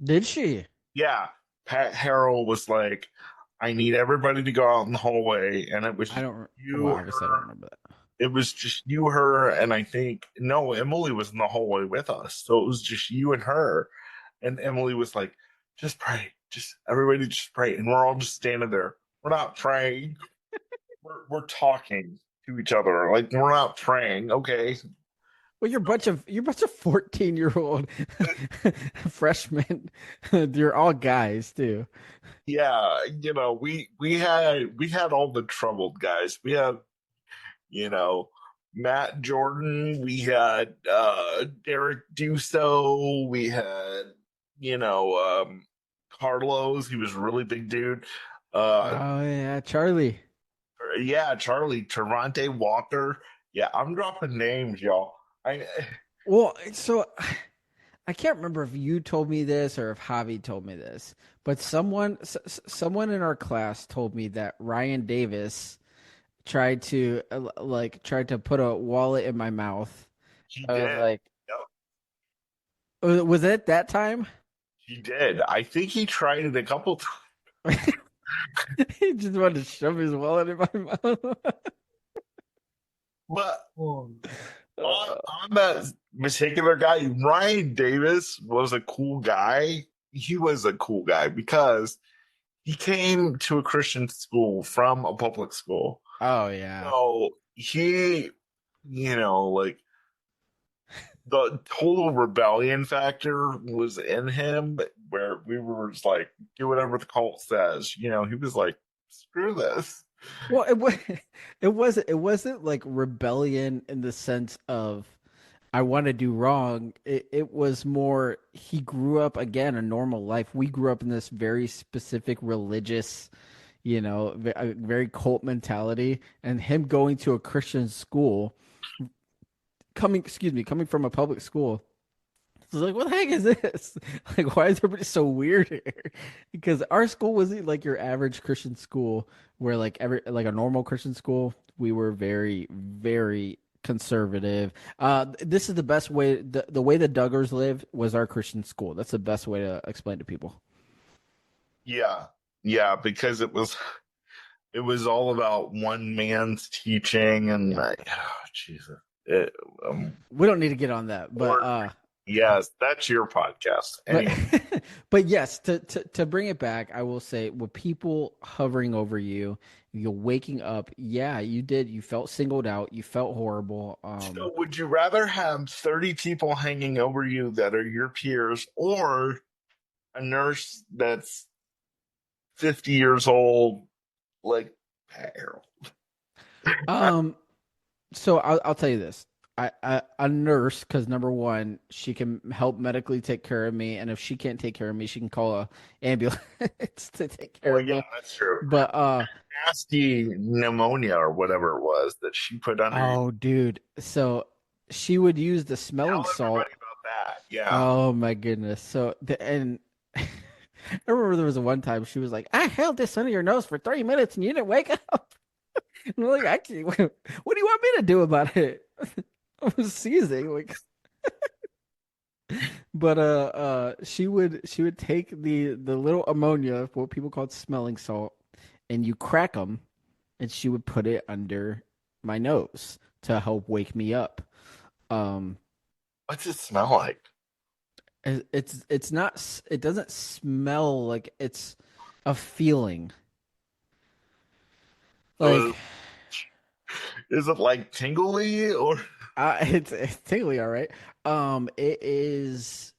[SPEAKER 1] Did she?
[SPEAKER 3] Yeah. Pat Harrell was like, I need everybody to go out in the hallway. And it was
[SPEAKER 1] I
[SPEAKER 3] just
[SPEAKER 1] don't.
[SPEAKER 3] you,
[SPEAKER 1] Well, obviously, I don't
[SPEAKER 3] her.
[SPEAKER 1] remember that.
[SPEAKER 3] It was just you, her, and I think, no, Emily was in the hallway with us. So it was just you and her. And Emily was like, just pray. Just everybody just pray. And we're all just standing there. We're not praying. We're talking to each other. Like we're not praying. Okay.
[SPEAKER 1] Well, you're a bunch of 14-year-old freshmen. You're all guys too.
[SPEAKER 3] Yeah, we had all the troubled guys. We had, you know, Matt Jordan, we had Derek Duso, we had, you know, Carlos, he was a really big dude. Uh
[SPEAKER 1] Oh yeah, Charlie.
[SPEAKER 3] yeah, Charlie, Terrante Walker. Yeah, I'm dropping names, y'all. I
[SPEAKER 1] Well, so I can't remember if you told me this or if Javi told me this, but someone in our class told me that Ryan Davis tried to put a wallet in my mouth.
[SPEAKER 3] he
[SPEAKER 1] I was
[SPEAKER 3] did.
[SPEAKER 1] like,
[SPEAKER 3] Yep,
[SPEAKER 1] was it that time?
[SPEAKER 3] he did. I think he tried it a couple times.
[SPEAKER 1] He just wanted to shove his wallet in my mouth.
[SPEAKER 3] But on that particular guy, Ryan Davis was a cool guy. He was a cool guy because he came to a Christian school from a public school.
[SPEAKER 1] Oh yeah.
[SPEAKER 3] So he, like the total rebellion factor was in him, where we were just like, do whatever the cult says. He was like, screw this.
[SPEAKER 1] Well, it wasn't like rebellion in the sense of I want to do wrong. It was more he grew up again a normal life. We grew up in this very specific religious, a very cult mentality, and him going to a Christian school, coming from a public school. It's like, what the heck is this? Like, why is everybody so weird here? Because our school wasn't like your average Christian school, where like a normal Christian school, we were very, very conservative. This is the best way. The way the Duggars lived was our Christian school. That's the best way to explain to people.
[SPEAKER 3] Yeah. Yeah, because it was all about one man's teaching and
[SPEAKER 1] Yeah,
[SPEAKER 3] oh, Jesus. It, um,
[SPEAKER 1] we don't need to get on that, but
[SPEAKER 3] or yes, that's your podcast.
[SPEAKER 1] But
[SPEAKER 3] Anyway,
[SPEAKER 1] but yes, to bring it back, I will say with people hovering over you, you're waking up, yeah, you did. You felt singled out, you felt horrible.
[SPEAKER 3] so would you rather have 30 people hanging over you that are your peers or a nurse that's 50 years old like Pat Harold?
[SPEAKER 1] um so I'll tell you this. A nurse, because number one, she can help medically take care of me, and if she can't take care of me, she can call a ambulance to take care
[SPEAKER 3] Well,
[SPEAKER 1] of
[SPEAKER 3] yeah,
[SPEAKER 1] me.
[SPEAKER 3] that's true.
[SPEAKER 1] But
[SPEAKER 3] Nasty pneumonia or whatever it was that she put under you.
[SPEAKER 1] oh dude, so she would use the
[SPEAKER 3] Tell
[SPEAKER 1] smelling
[SPEAKER 3] everybody
[SPEAKER 1] salt.
[SPEAKER 3] about that. Yeah.
[SPEAKER 1] Oh my goodness. And I remember there was a one time she was like, I held this under your nose for 3 minutes and you didn't wake up. And I'm like, actually, what do you want me to do about it? I was seizing. Like, but she would take the little ammonia, what people called smelling salt, and you crack them, and she would put it under my nose to help wake me up. Um,
[SPEAKER 3] What's it smell like?
[SPEAKER 1] it's not, it doesn't smell like, it's a feeling.
[SPEAKER 3] Uh,
[SPEAKER 1] Like
[SPEAKER 3] is it like tingly or
[SPEAKER 1] it's tingly, all right. It is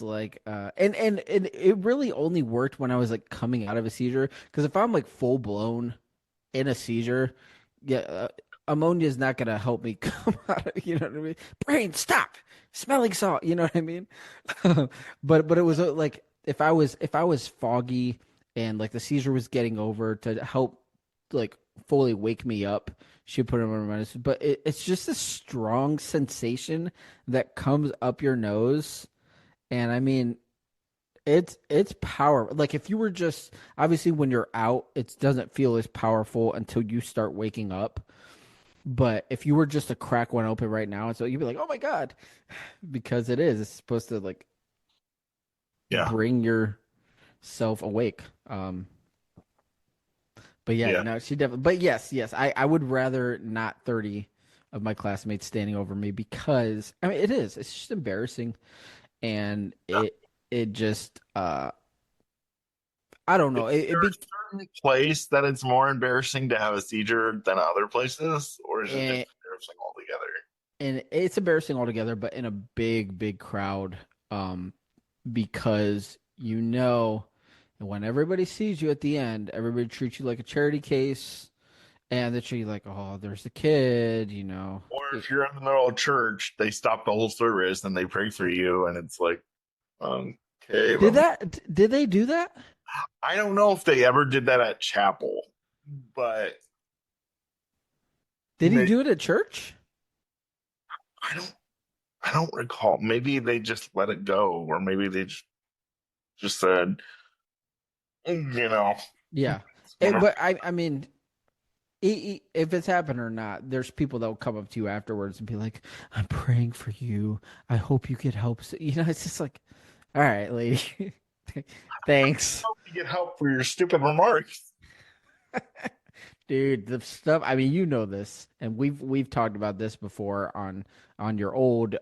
[SPEAKER 1] like and it really only worked when I was like coming out of a seizure. Because if I'm like full blown in a seizure, yeah, ammonia is not gonna help me come out of, you know what I mean? Brain, stop smelling salt. You know what I mean? But it was like if I was foggy and like the seizure was getting over, to help like fully wake me up, she put them on my nose. But it's just a strong sensation that comes up your nose, and I mean it's power. Like if you were just, obviously when you're out, it doesn't feel as powerful until you start waking up. But if you were just to crack one open right now, and so you'd be like, "Oh my God," because it is. It's supposed to like
[SPEAKER 3] yeah.
[SPEAKER 1] bring yourself awake. But yeah,
[SPEAKER 3] Yeah.
[SPEAKER 1] no, she definitely. But yes, yes, I would rather not 30 of my classmates standing over me, because I mean it is. It's just embarrassing, and it just I don't
[SPEAKER 3] Is
[SPEAKER 1] know. It
[SPEAKER 3] there
[SPEAKER 1] be
[SPEAKER 3] a certain place that it's more embarrassing to have a seizure than other places, or is it just
[SPEAKER 1] and,
[SPEAKER 3] embarrassing altogether?
[SPEAKER 1] and it's embarrassing altogether, but in a big, big crowd, because when everybody sees you at the end, everybody treats you like a charity case, and they treat you like, oh, there's the kid, you know.
[SPEAKER 3] Or if you're in the middle of church, they stop the whole service and they pray for you, and it's like, okay,
[SPEAKER 1] Did they do that?
[SPEAKER 3] I don't know if they ever did that at chapel, but
[SPEAKER 1] Did he
[SPEAKER 3] they,
[SPEAKER 1] do it at church?
[SPEAKER 3] I don't, I don't recall. Maybe they just let it go, or maybe they just said, you know,
[SPEAKER 1] Yeah.
[SPEAKER 3] it's one of
[SPEAKER 1] But I mean, if it's happened or not, there's people that will come up to you afterwards and be like, "I'm praying for you. I hope you get help." It's just like, all right, lady, thanks,
[SPEAKER 3] you get help for your stupid remarks.
[SPEAKER 1] dude. The stuff. I mean, you know this, and we've talked about this before on your old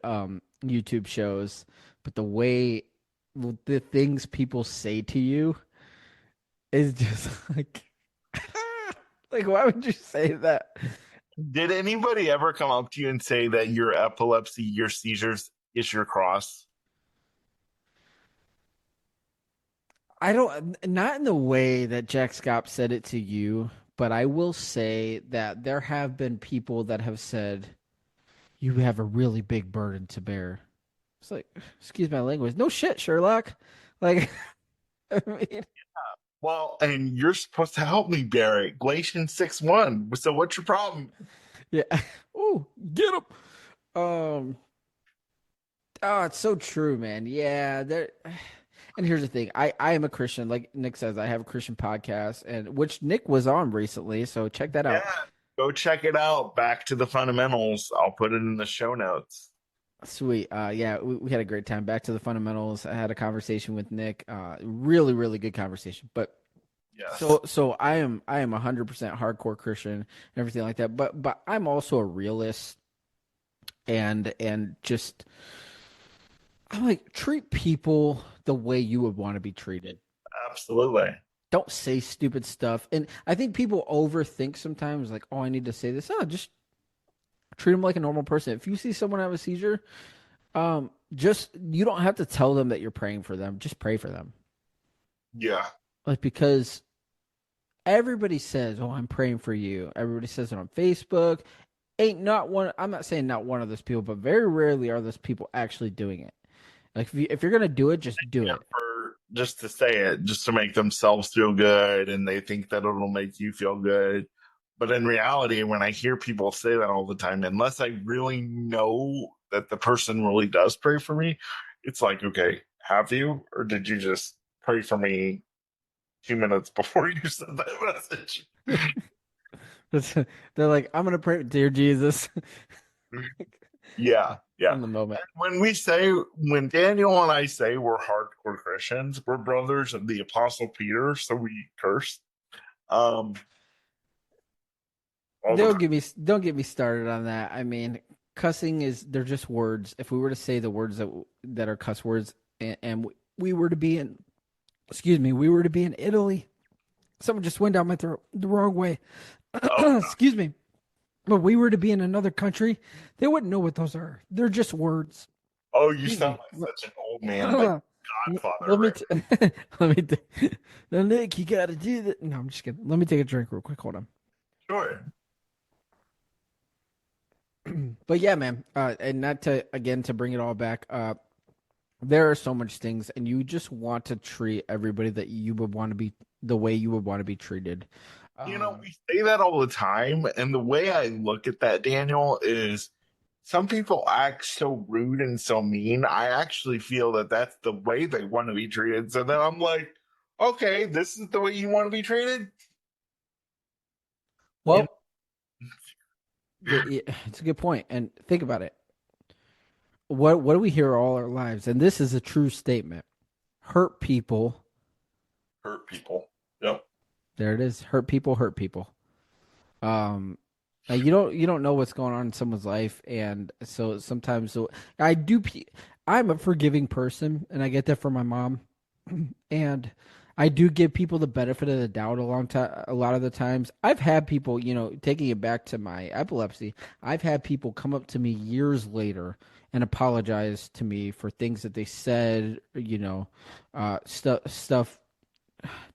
[SPEAKER 1] YouTube shows. But the things people say to you is just like, like, why would you say that?
[SPEAKER 3] Did anybody ever come up to you and say that your epilepsy, your seizures is your cross?
[SPEAKER 1] I don't, not in the way that Jack Scott said it to you, but I will say that there have been people that have said, you have a really big burden to bear. It's like, excuse my language. No shit, Sherlock. Like, I mean,
[SPEAKER 3] Well, and you're supposed to help me bear it. Galatians 6:1. So what's your problem?
[SPEAKER 1] yeah. Oh, get him. Um, oh, it's so true, man. Yeah, there. And here's the thing. I am a Christian. Like Nick says, I have a Christian podcast, and which Nick was on recently. So check that
[SPEAKER 3] Yeah,
[SPEAKER 1] out.
[SPEAKER 3] go check it out. Back to the fundamentals. I'll put it in the show notes.
[SPEAKER 1] Sweet. Yeah, we had a great time. Back to the fundamentals. I had a conversation with Nick. Really, really good conversation. But
[SPEAKER 3] Yes.
[SPEAKER 1] so I am 100% hardcore Christian and everything like that. But I'm also a realist and just I'm like treat people the way you would want to be treated.
[SPEAKER 3] Absolutely.
[SPEAKER 1] Don't say stupid stuff. And I think people overthink sometimes, like, oh, I need to say this. Oh, just treat them like a normal person. If you see someone have a seizure, just you don't have to tell them that you're praying for them. Just pray for them.
[SPEAKER 3] Yeah.
[SPEAKER 1] Like because everybody says, "Oh, I'm praying for you." Everybody says it on Facebook. Ain't not one. I'm not saying not one of those people, but very rarely are those people actually doing it. Like if you're gonna do it, just do
[SPEAKER 3] Yeah,
[SPEAKER 1] it.
[SPEAKER 3] for just to say it, just to make themselves feel good, and they think that it'll make you feel good. But in reality, when I hear people say that all the time, unless I really know that the person really does pray for me, it's like, okay, have you, or did you just pray for me 2 minutes before you sent that message?
[SPEAKER 1] They're like, I'm gonna pray, dear Jesus,
[SPEAKER 3] Yeah, yeah.
[SPEAKER 1] in the moment.
[SPEAKER 3] When Daniel and I say we're hardcore Christians, we're brothers of the Apostle Peter, so we curse um all the time.
[SPEAKER 1] Don't get me started on that. I mean, cussing is they're just words. If we were to say the words that are cuss words, and we were to be in, excuse me, we were to be in Italy, someone just went down my throat the wrong way.
[SPEAKER 3] Oh,
[SPEAKER 1] Excuse me. But we were to be in another country, they wouldn't know what those are. They're just words.
[SPEAKER 3] oh, you
[SPEAKER 1] Excuse
[SPEAKER 3] sound
[SPEAKER 1] me.
[SPEAKER 3] like such an old man, like Godfather,
[SPEAKER 1] Let me
[SPEAKER 3] right?
[SPEAKER 1] t- let me now, Nick, you gotta do that. No, I'm just kidding. Let me take a drink real quick. Hold on.
[SPEAKER 3] Sure.
[SPEAKER 1] But yeah, man. And not to again to bring it all back. There are so much things, and you just want to treat everybody that you would want to be the way you would want to be treated. Um,
[SPEAKER 3] We say that all the time, and the way I look at that, Daniel, is some people act so rude and so mean. I actually feel that that's the way they want to be treated. So then I'm like, okay, this is the way you want to be treated. You
[SPEAKER 1] well, it's a good point, and think about it. What do we hear all our lives? And this is a true statement. Hurt people.
[SPEAKER 3] hurt people. Yep.
[SPEAKER 1] There it is. Hurt people. Hurt people. Um, you don't know what's going on in someone's life, and so sometimes I do. I'm a forgiving person, and I get that from my mom, and I do give people the benefit of the doubt a lot of the times. I've had people, taking it back to my epilepsy. I've had people come up to me years later and apologize to me for things that they said, stuff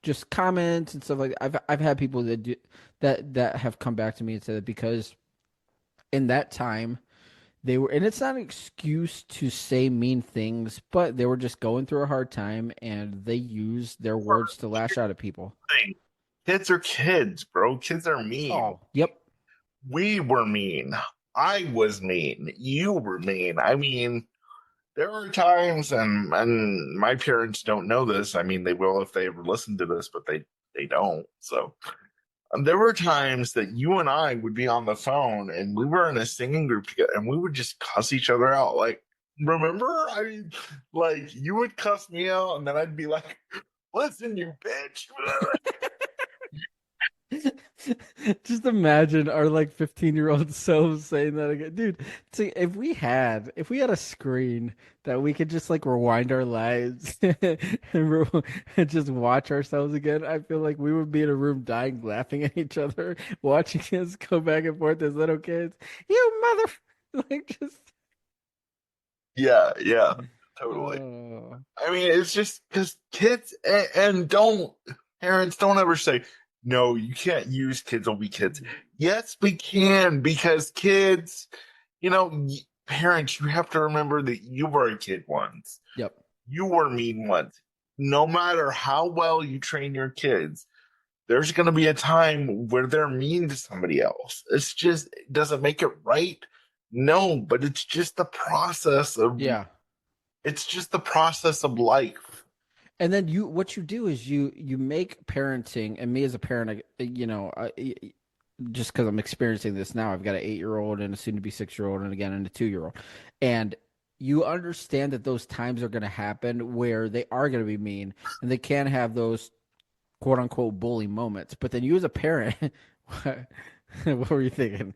[SPEAKER 1] just comments and stuff like that. I've had people that do that have come back to me and said that because in that time they were, and it's not an excuse to say mean things, but they were just going through a hard time and they used their words to lash out at people.
[SPEAKER 3] Thing. Kids are kids, bro. Kids are mean.
[SPEAKER 1] Oh, yep.
[SPEAKER 3] We were mean. I was mean. You were mean. I mean, there are times, and my parents don't know this. I mean, they will if they ever listen to this, but they don't. So there were times that you and I would be on the phone, and we were in a singing group together, and we would just cuss each other out. Like, remember? I mean, like you would cuss me out, and then I'd be like, "Listen, you bitch."
[SPEAKER 1] Just imagine our like 15-year-old selves saying that again. Dude, see, if we had a screen that we could just like rewind our lives and just watch ourselves again, I feel like we would be in a room dying laughing at each other, watching us go back and forth as little kids. You mother like just
[SPEAKER 3] Yeah, yeah, totally.
[SPEAKER 1] oh.
[SPEAKER 3] I mean, it's just because kids and don't parents don't ever say, no, you can't use kids will be kids. Yes, we can because kids parents, you have to remember that you were a kid once.
[SPEAKER 1] Yep.
[SPEAKER 3] You were mean once. No matter how well you train your kids, there's going to be a time where they're mean to somebody else. Does it make it right? No, but
[SPEAKER 1] Yeah.
[SPEAKER 3] it's just the process of life.
[SPEAKER 1] And then what you do is you make parenting, and me as a parent, just because I'm experiencing this now, I've got an 8-year-old and a soon to be 6-year-old, and again and a 2-year-old, and you understand that those times are going to happen where they are going to be mean, and they can have those quote unquote bully moments. But then you as a parent, what were you thinking?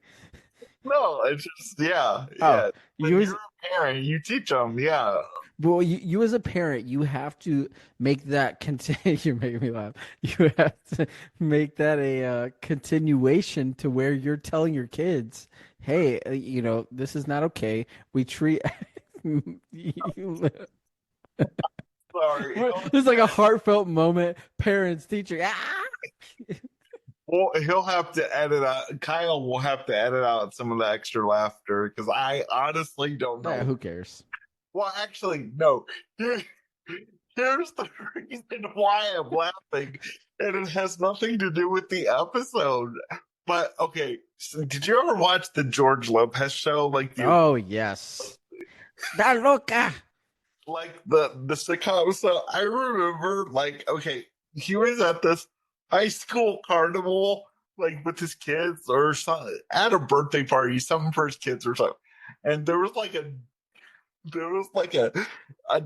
[SPEAKER 3] No, it's just, yeah,
[SPEAKER 1] Oh,
[SPEAKER 3] yeah. When
[SPEAKER 1] you
[SPEAKER 3] you're
[SPEAKER 1] as
[SPEAKER 3] a parent, you teach them, yeah.
[SPEAKER 1] well, you as a parent, you have to make that continue. You make me laugh. You have to make that a continuation to where you're telling your kids, "Hey, this is not okay. We treat." you,
[SPEAKER 3] Sorry.
[SPEAKER 1] this is like a heartfelt moment. Parents, teacher. Ah!
[SPEAKER 3] Well, he'll have to edit out. Kyle will have to edit out some of the extra laughter because I honestly don't know.
[SPEAKER 1] Who cares?
[SPEAKER 3] Well, actually, no. Here, here's the reason why I'm laughing, and it has nothing to do with the episode. But okay, so did you ever watch the George Lopez show?
[SPEAKER 1] Oh yes, da loca.
[SPEAKER 3] The sitcom. So I remember, okay, he was at this high school carnival, with his kids or something, at a birthday party, something for his kids or something, and there was a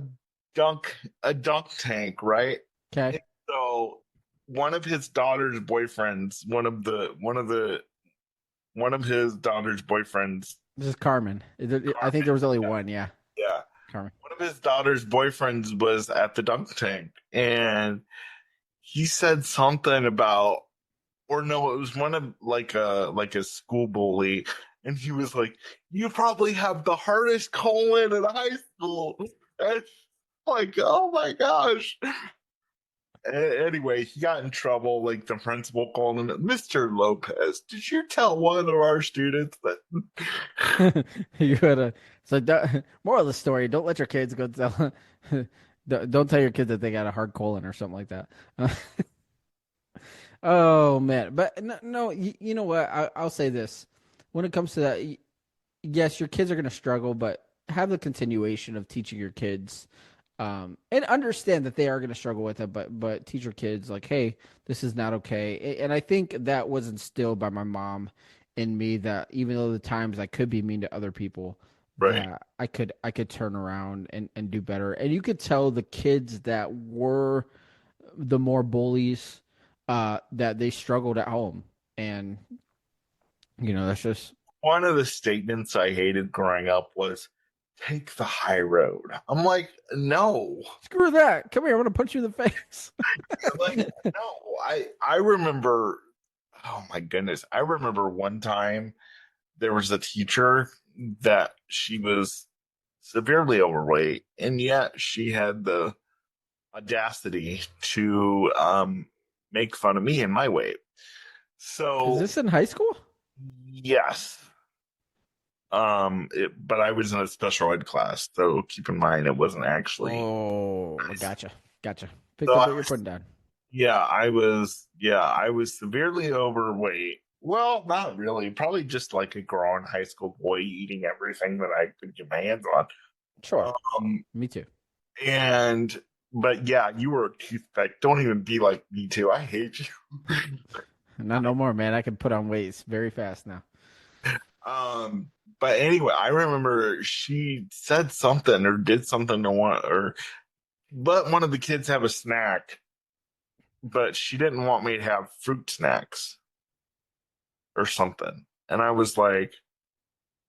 [SPEAKER 3] dunk tank, right?
[SPEAKER 1] Okay,
[SPEAKER 3] And so one of his daughter's boyfriends, one of his daughter's boyfriends,
[SPEAKER 1] this is Carmen. I think
[SPEAKER 3] Carmen,
[SPEAKER 1] there was only
[SPEAKER 3] yeah,
[SPEAKER 1] one. Yeah,
[SPEAKER 3] yeah,
[SPEAKER 1] Carmen.
[SPEAKER 3] one of his daughter's boyfriends was at the dunk tank, and he said something about, or no, it was one of like a school bully, and he was like, "You probably have the hardest colon in high school." And like, oh my gosh. Anyway, he got in trouble. Like the principal called him, "Mr. Lopez, did you tell one of our students that?"
[SPEAKER 1] You gotta. So, moral of the story: don't let your kids go tell. Don't tell your kids that they got a hard colon or something like that. Oh man, but no, no you know what? I'll say this: when it comes to that, yes, your kids are gonna struggle, but have the continuation of teaching your kids, and understand that they are gonna struggle with it, but teach your kids like, hey, this is not okay. And I think that was instilled by my mom in me, that even though the times I could be mean to other people,
[SPEAKER 3] Right.
[SPEAKER 1] that I could turn around and do better. And you could tell the kids that were the more bullies, that they struggled at home, and that's just
[SPEAKER 3] One of the statements I hated growing up was, "Take the high road." I'm like, no.
[SPEAKER 1] screw that. Come here, I want to punch you in the face.
[SPEAKER 3] Like, no. I remember, oh my goodness. I remember one time there was a teacher that she was severely overweight, and yet she had the audacity to make fun of me and my weight.
[SPEAKER 1] Is
[SPEAKER 3] So
[SPEAKER 1] this in high school?
[SPEAKER 3] yes, but I was in a special ed class, so keep in mind it wasn't actually.
[SPEAKER 1] Oh, gotcha, gotcha. Picked
[SPEAKER 3] So
[SPEAKER 1] up
[SPEAKER 3] I
[SPEAKER 1] what you're
[SPEAKER 3] was,
[SPEAKER 1] putting down.
[SPEAKER 3] I was severely overweight. Well, not really, probably just like a grown high school boy eating everything that I could get my hands on.
[SPEAKER 1] Sure,
[SPEAKER 3] Um,
[SPEAKER 1] me too.
[SPEAKER 3] and but yeah, you were a toothpick. Don't even be like me too. I hate you.
[SPEAKER 1] Not no more, man. I can put on weights very fast now.
[SPEAKER 3] Um, but anyway, I remember she said something or did something to one or let one of the kids have a snack, but she didn't want me to have fruit snacks or something. And I was like,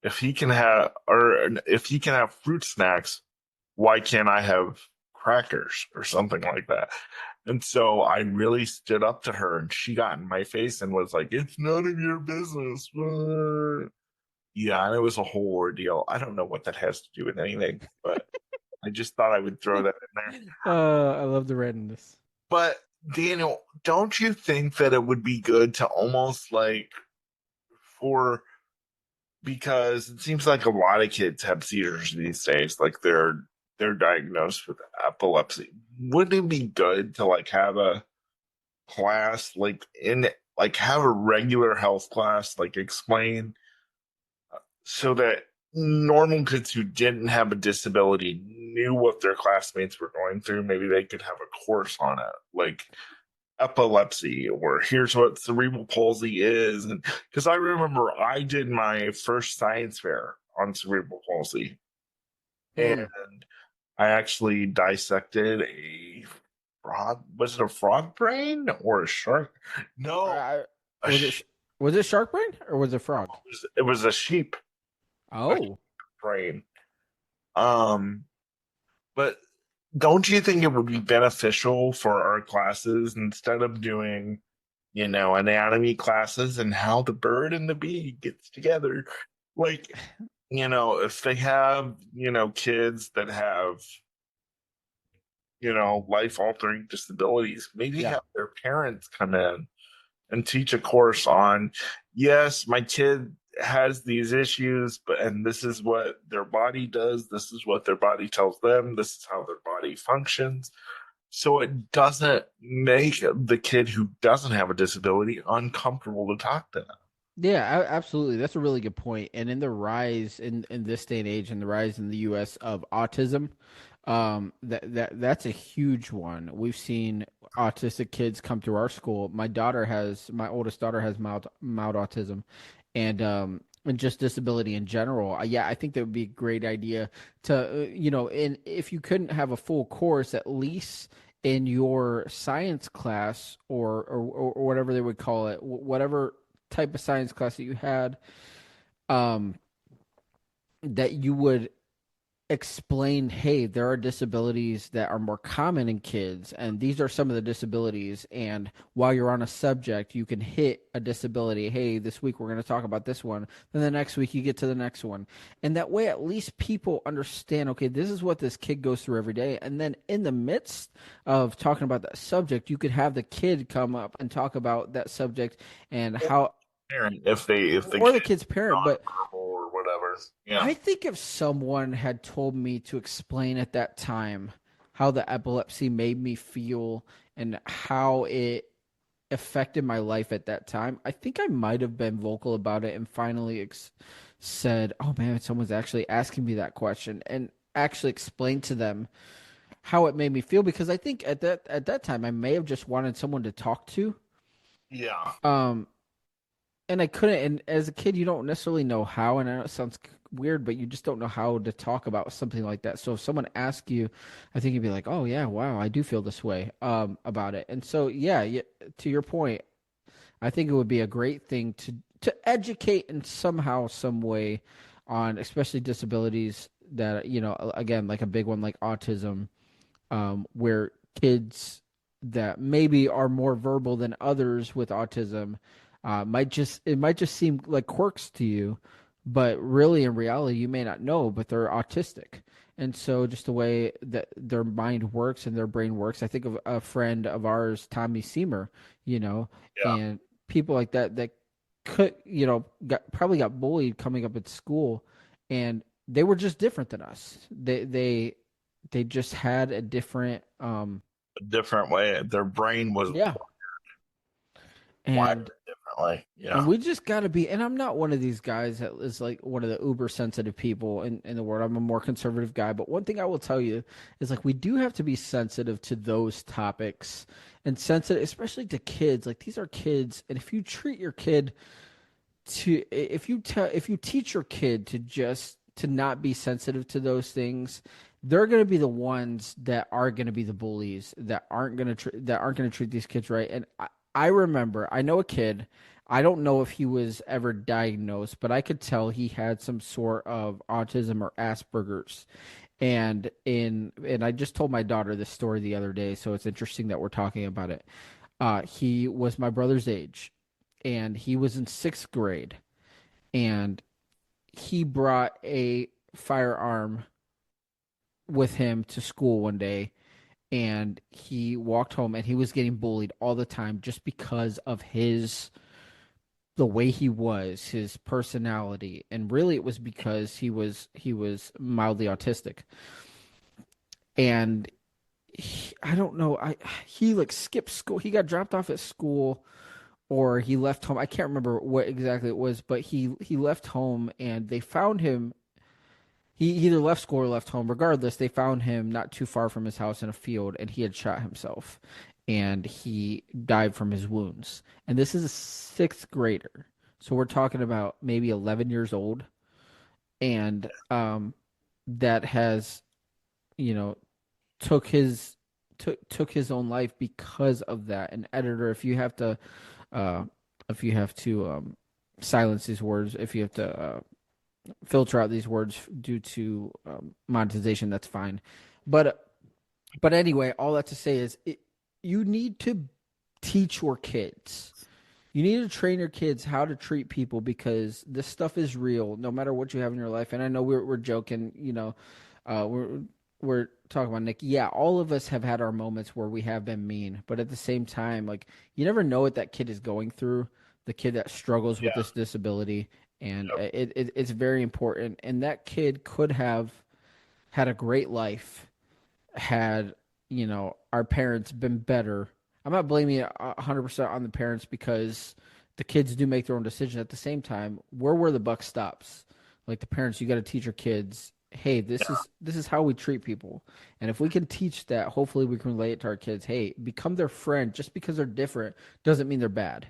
[SPEAKER 3] if he can have fruit snacks, why can't I have crackers or something like that? And so I really stood up to her, and she got in my face and was like, "It's none of your business." Yeah, and it was a whole ordeal. I don't know what that has to do with anything, but I just thought I would throw that in there.
[SPEAKER 1] I love the randomness.
[SPEAKER 3] But Daniel, don't you think that it would be good to almost like for because it seems like a lot of kids have seizures these days. Like they're diagnosed with epilepsy. Wouldn't it be good to like have a class like have a regular health class like explain so that normal kids who didn't have a disability knew what their classmates were going through? Maybe they could have a course on it, like epilepsy, or here's what cerebral palsy is. And because I remember I did my first science fair on cerebral palsy, and
[SPEAKER 1] Hmm.
[SPEAKER 3] I actually dissected a frog. Was it a frog brain or a shark? No,
[SPEAKER 1] I,
[SPEAKER 3] a
[SPEAKER 1] was it
[SPEAKER 3] sh-
[SPEAKER 1] was it shark brain or was it frog?
[SPEAKER 3] it was a sheep
[SPEAKER 1] Oh,
[SPEAKER 3] brain. Um, but don't you think it would be beneficial for our classes, instead of doing, anatomy classes and how the bird and the bee gets together? Like, if they have, kids that have, life altering disabilities, maybe
[SPEAKER 1] yeah.
[SPEAKER 3] have their parents come in and teach a course on, yes, my kid has these issues, and this is what their body does, this is what their body tells them, this is how their body functions. So it doesn't make the kid who doesn't have a disability uncomfortable to talk to them.
[SPEAKER 1] Yeah, absolutely. That's a really good point. And in the rise in this day and age, and the rise in the U.S. of autism, that's a huge one. We've seen autistic kids come through our school. My oldest daughter has mild autism, and just disability in general. Yeah, I think that would be a great idea to and if you couldn't have a full course, at least in your science class or whatever they would call it, whatever type of science class that you had, um, that you would explain, hey, there are disabilities that are more common in kids, and these are some of the disabilities. And while you're on a subject, you can hit a disability. Hey, this week we're going to talk about this one. Then the next week you get to the next one. And that way, at least people understand, okay, this is what this kid goes through every day. And then in the midst of talking about that subject, you could have the kid come up and talk about that subject and how,
[SPEAKER 3] Parent, if the
[SPEAKER 1] or the
[SPEAKER 3] kid
[SPEAKER 1] kid's parent. But
[SPEAKER 3] nonverbal or whatever. Yeah.
[SPEAKER 1] I think if someone had told me to explain at that time how the epilepsy made me feel and how it affected my life at that time, I think I might have been vocal about it and finally said, "Oh man, someone's actually asking me that question," and actually explained to them how it made me feel, because I think at that time I may have just wanted someone to talk to.
[SPEAKER 3] Yeah.
[SPEAKER 1] Um, and I couldn't. And as a kid, you don't necessarily know how. And I know it sounds weird, but you just don't know how to talk about something like that. So if someone asks you, I think you'd be like, "Oh yeah, wow, I do feel this way about it." And so yeah, to your point, I think it would be a great thing to educate in somehow, some way, on especially disabilities that again, like a big one like autism, where kids that maybe are more verbal than others with autism might just seem like quirks to you, but really in reality you may not know, but they're autistic. And so just the way that their mind works and their brain works, I think of a friend of ours, Tommy Seamer, you know,
[SPEAKER 3] Yeah.
[SPEAKER 1] and people like that could, probably got bullied coming up at school, and they were just different than us. They just had a different
[SPEAKER 3] A different way. Their brain was
[SPEAKER 1] yeah.
[SPEAKER 3] wired
[SPEAKER 1] And
[SPEAKER 3] differently.
[SPEAKER 1] and
[SPEAKER 3] Yeah.
[SPEAKER 1] we just got to be, and I'm not one of these guys that is like one of the uber sensitive people in the world. I'm a more conservative guy, but one thing I will tell you is like we do have to be sensitive to those topics, and sensitive especially to kids. Like these are kids, and if you treat your kid to if you teach your kid to not be sensitive to those things, they're going to be the ones that are going to be the bullies, that aren't going to treat these kids right. And I remember, I know a kid, I don't know if he was ever diagnosed, but I could tell he had some sort of autism or Asperger's. And I just told my daughter this story the other day, so it's interesting that we're talking about it. He was my brother's age, and he was in sixth grade, and he brought a firearm with him to school one day, and he walked home and he was getting bullied all the time just because of his the way he was, his personality, and really it was because he was mildly autistic. And I don't know, he like skipped school. He got dropped off at school or he left home. I can't remember what exactly it was, but he left home and they found him. He either left school or left home. Regardless, they found him not too far from his house in a field, and he had shot himself, and he died from his wounds. And this is a sixth grader, so we're talking about maybe 11 years old, and that has, you know, took his took his own life because of that. An editor, uh, if you have to silence these words, if you have to filter out these words due to monetization, that's fine. But anyway, all that to say is you need to teach your kids. You need to train your kids how to treat people because this stuff is real, no matter what you have in your life. And I know we're joking, we're talking about Nick. Yeah, all of us have had our moments where we have been mean, but at the same time, like you never know what that kid is going through. The kid that struggles with
[SPEAKER 3] Yeah.
[SPEAKER 1] this disability, and
[SPEAKER 3] Yep.
[SPEAKER 1] it's very important. And that kid could have had a great life had our parents been better. I'm not blaming it 100% on the parents because the kids do make their own decision. At the same time, we're where the buck stops. Like the parents, you got to teach your kids, hey, this is how we treat people, and if we can teach that, hopefully we can relate it to our kids. Hey, become their friend. Just because they're different doesn't mean they're bad.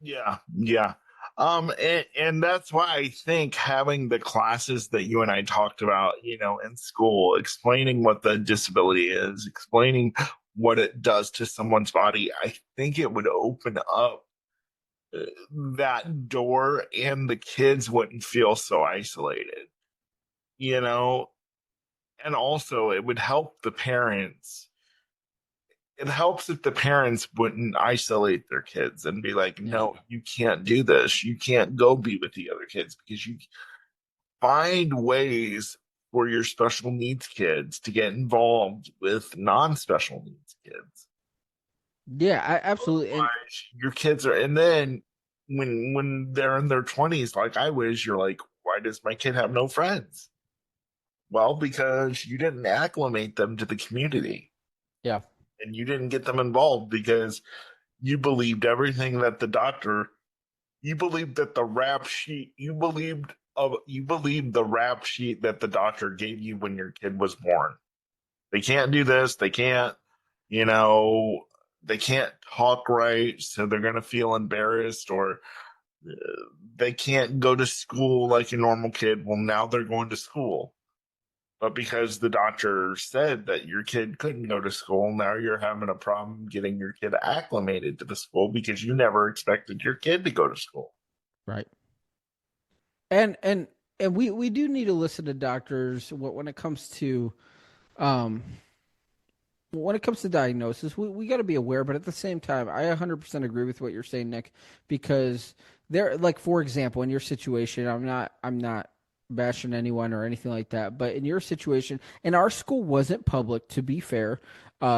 [SPEAKER 3] Yeah, yeah. And that's why I think having the classes that you and I talked about, in school, explaining what the disability is, explaining what it does to someone's body, I think it would open up uh, that door and the kids wouldn't feel so isolated, you know, and also it would help the parents. It helps if the parents wouldn't isolate their kids and be like,
[SPEAKER 1] Yeah.
[SPEAKER 3] no, you can't do this. You can't go be with the other kids because you find ways for your special needs kids to get involved with non special needs kids.
[SPEAKER 1] Yeah, absolutely. And
[SPEAKER 3] Otherwise, your kids are, and then when they're in their 20s, like I was, you're like, why does my kid have no friends? Well, because you didn't acclimate them to the community
[SPEAKER 1] yeah.
[SPEAKER 3] and you didn't get them involved because you believed everything that you believed that the rap sheet you believed the rap sheet that the doctor gave you when your kid was born. They can't do this, they can't, you know, they can't talk right, so they're going to feel embarrassed, or uh, they can't go to school like a normal kid. Well, now they're going to school. But because the doctor said that your kid couldn't go to school, now you're having a problem getting your kid acclimated to the school because you never expected your kid to go to school.
[SPEAKER 1] Right. And we do need to listen to doctors when it comes to um diagnosis. We got to be aware, but at the same time, I 100% agree with what you're saying, Nick, because there, like, for example, in your situation, I'm not bashing anyone or anything like that, but in your situation, and our school wasn't public, to be fair,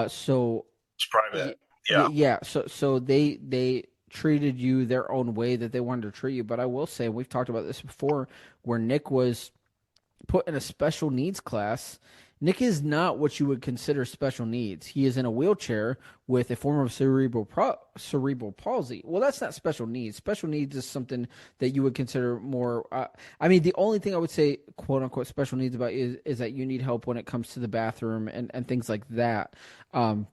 [SPEAKER 1] so
[SPEAKER 3] It's private.
[SPEAKER 1] y-
[SPEAKER 3] Yeah.
[SPEAKER 1] yeah, so they treated you their own way that they wanted to treat you. But I will say, we've talked about this before, where Nick was put in a special needs class. Nick is not what you would consider special needs. He is in a wheelchair with a form of cerebral palsy. Well, that's not special needs. Special needs is something that you would consider more. I mean, the only thing I would say, quote unquote, special needs about is that you need help when it comes to the bathroom and things like that. Um,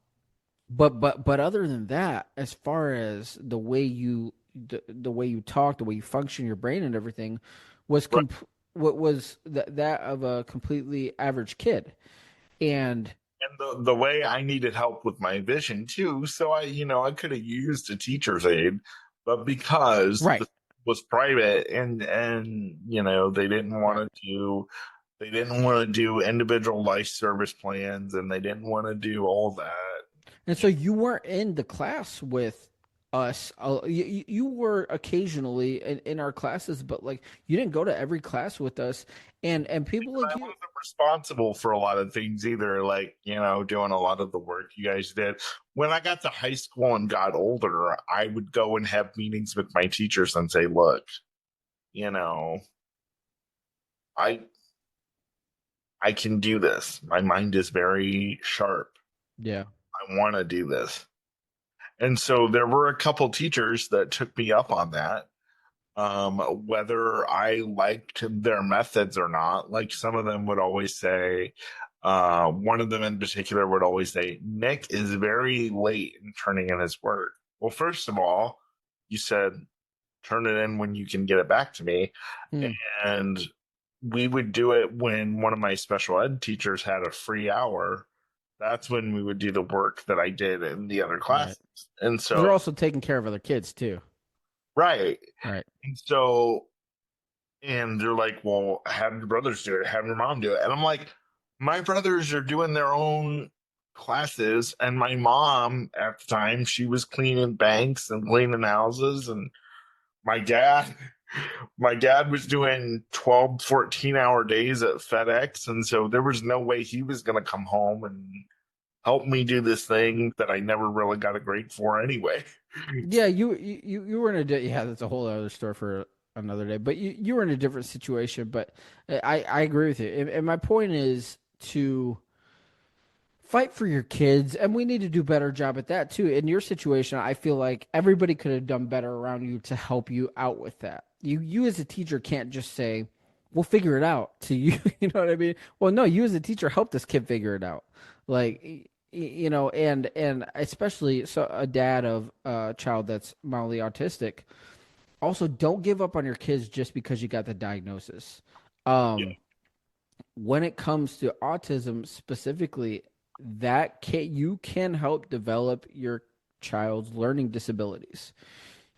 [SPEAKER 1] but other than that, as far as the way you talk, the way you function, your brain and everything, was
[SPEAKER 3] Right.
[SPEAKER 1] what was that of a completely average kid. And
[SPEAKER 3] And the way I needed help with my vision too, so I could have used a teacher's aide, but because
[SPEAKER 1] right,
[SPEAKER 3] this was private and they didn't want
[SPEAKER 1] right.
[SPEAKER 3] to do individual life service plans and they didn't want to do all that.
[SPEAKER 1] And so you weren't in the class with us. You were occasionally in our classes, but like you didn't go to every class with us. And people like
[SPEAKER 3] I
[SPEAKER 1] you,
[SPEAKER 3] wasn't responsible for a lot of things either, like, doing a lot of the work you guys did. When I got to high school and got older, I would go and have meetings with my teachers and say, look, you know, I I can do this. My mind is very sharp.
[SPEAKER 1] yeah,
[SPEAKER 3] I want to do this. And so there were a couple teachers that took me up on that. Whether I liked their methods or not. Like some of them would always say, one of them in particular would always say, Nick is very late in turning in his work. Well, first of all, you said turn it in when you can get it back to me.
[SPEAKER 1] hmm,
[SPEAKER 3] And we would do it when one of my special ed teachers had a free hour. That's when we would do the work that I did in the other
[SPEAKER 1] right.
[SPEAKER 3] classes. And
[SPEAKER 1] Because
[SPEAKER 3] so,
[SPEAKER 1] they're also taking care of other kids too,
[SPEAKER 3] right.
[SPEAKER 1] right?
[SPEAKER 3] And so, and they're like, well, have your brothers do it, have your mom do it. And I'm like, my brothers are doing their own classes. And my mom at the time, she was cleaning banks and cleaning houses. And my dad, my dad was doing 12, 14-hour days at FedEx. And so there was no way he was going to come home and help me do this thing that I never really got a grade for anyway.
[SPEAKER 1] Yeah, you were in yeah, that's a whole other story for another day. But you were in a different situation. But I agree with you. And my point is to fight for your kids, and we need to do a better job at that too. In your situation, I feel like everybody could have done better around you to help you out with that. You as a teacher can't just say, "We'll figure it out." To you, you know what I mean? Well, no, you as a teacher help this kid figure it out. Like and especially so a dad of a child that's mildly autistic. Also, don't give up on your kids just because you got the diagnosis.
[SPEAKER 3] Yeah.
[SPEAKER 1] Um, when it comes to autism specifically, you can help develop your child's learning disabilities.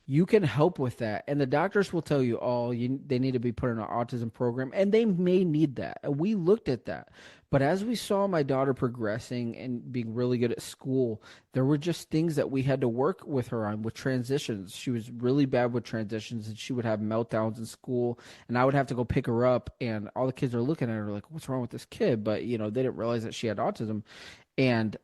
[SPEAKER 1] You can help with that, and the doctors will tell you, "Oh, they need to be put in an autism program," and they may need that. And we looked at that, but as we saw my daughter progressing and being really good at school, there were just things that we had to work with her on with transitions. She was really bad with transitions, and she would have meltdowns in school, and I would have to go pick her up, and all the kids are looking at her like, "What's wrong with this kid?" But they didn't realize that she had autism, and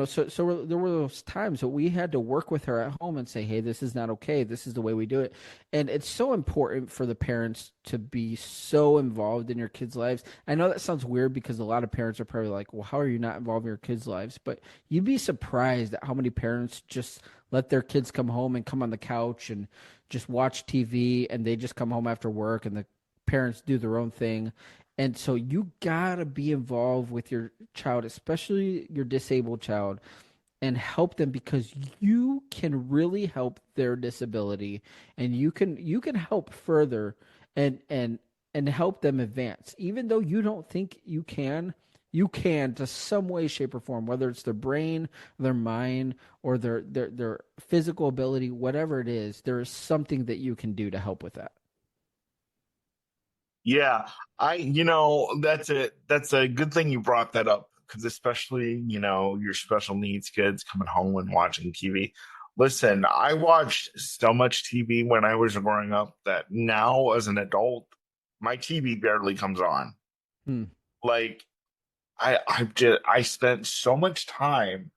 [SPEAKER 1] so there were those times that we had to work with her at home and say, "Hey, this is not okay. This is the way we do it." And it's so important for the parents to be so involved in your kids' lives. I know that sounds weird because a lot of parents are probably like, "Well, how are you not involved in your kids' lives?" But you'd be surprised at how many parents just let their kids come home and come on the couch and just watch TV, and they just come home after work, and the parents do their own thing. And so you gotta be involved with your child, especially your disabled child, and help them because you can really help their disability, and you can help further and help them advance. Even though you don't think you can to some way, shape, or form, whether it's their brain, their mind, or their physical ability, whatever it is, there is something that you can do to help with that.
[SPEAKER 3] Yeah, that's it. That's a good thing you brought that up because especially, your special needs kids coming home and watching TV. Listen, I watched so much TV when I was growing up that now as an adult, my TV barely comes on.
[SPEAKER 1] Hmm.
[SPEAKER 3] Like I spent so much time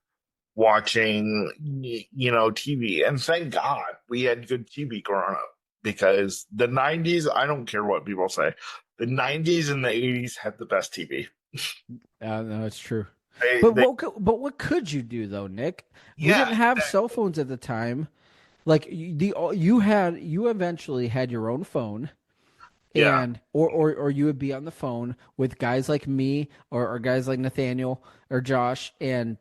[SPEAKER 3] watching TV, and thank God we had good TV growing up because the 90s, I don't care what people say, the 90s and the 80s had the best TV.
[SPEAKER 1] No, it's true.
[SPEAKER 3] they,
[SPEAKER 1] But
[SPEAKER 3] they
[SPEAKER 1] what could you do though, Nick? We
[SPEAKER 3] yeah,
[SPEAKER 1] didn't have cell phones at the time. Like you eventually had your own phone,
[SPEAKER 3] yeah,
[SPEAKER 1] and or you would be on the phone with guys like me or guys like Nathaniel or Josh, and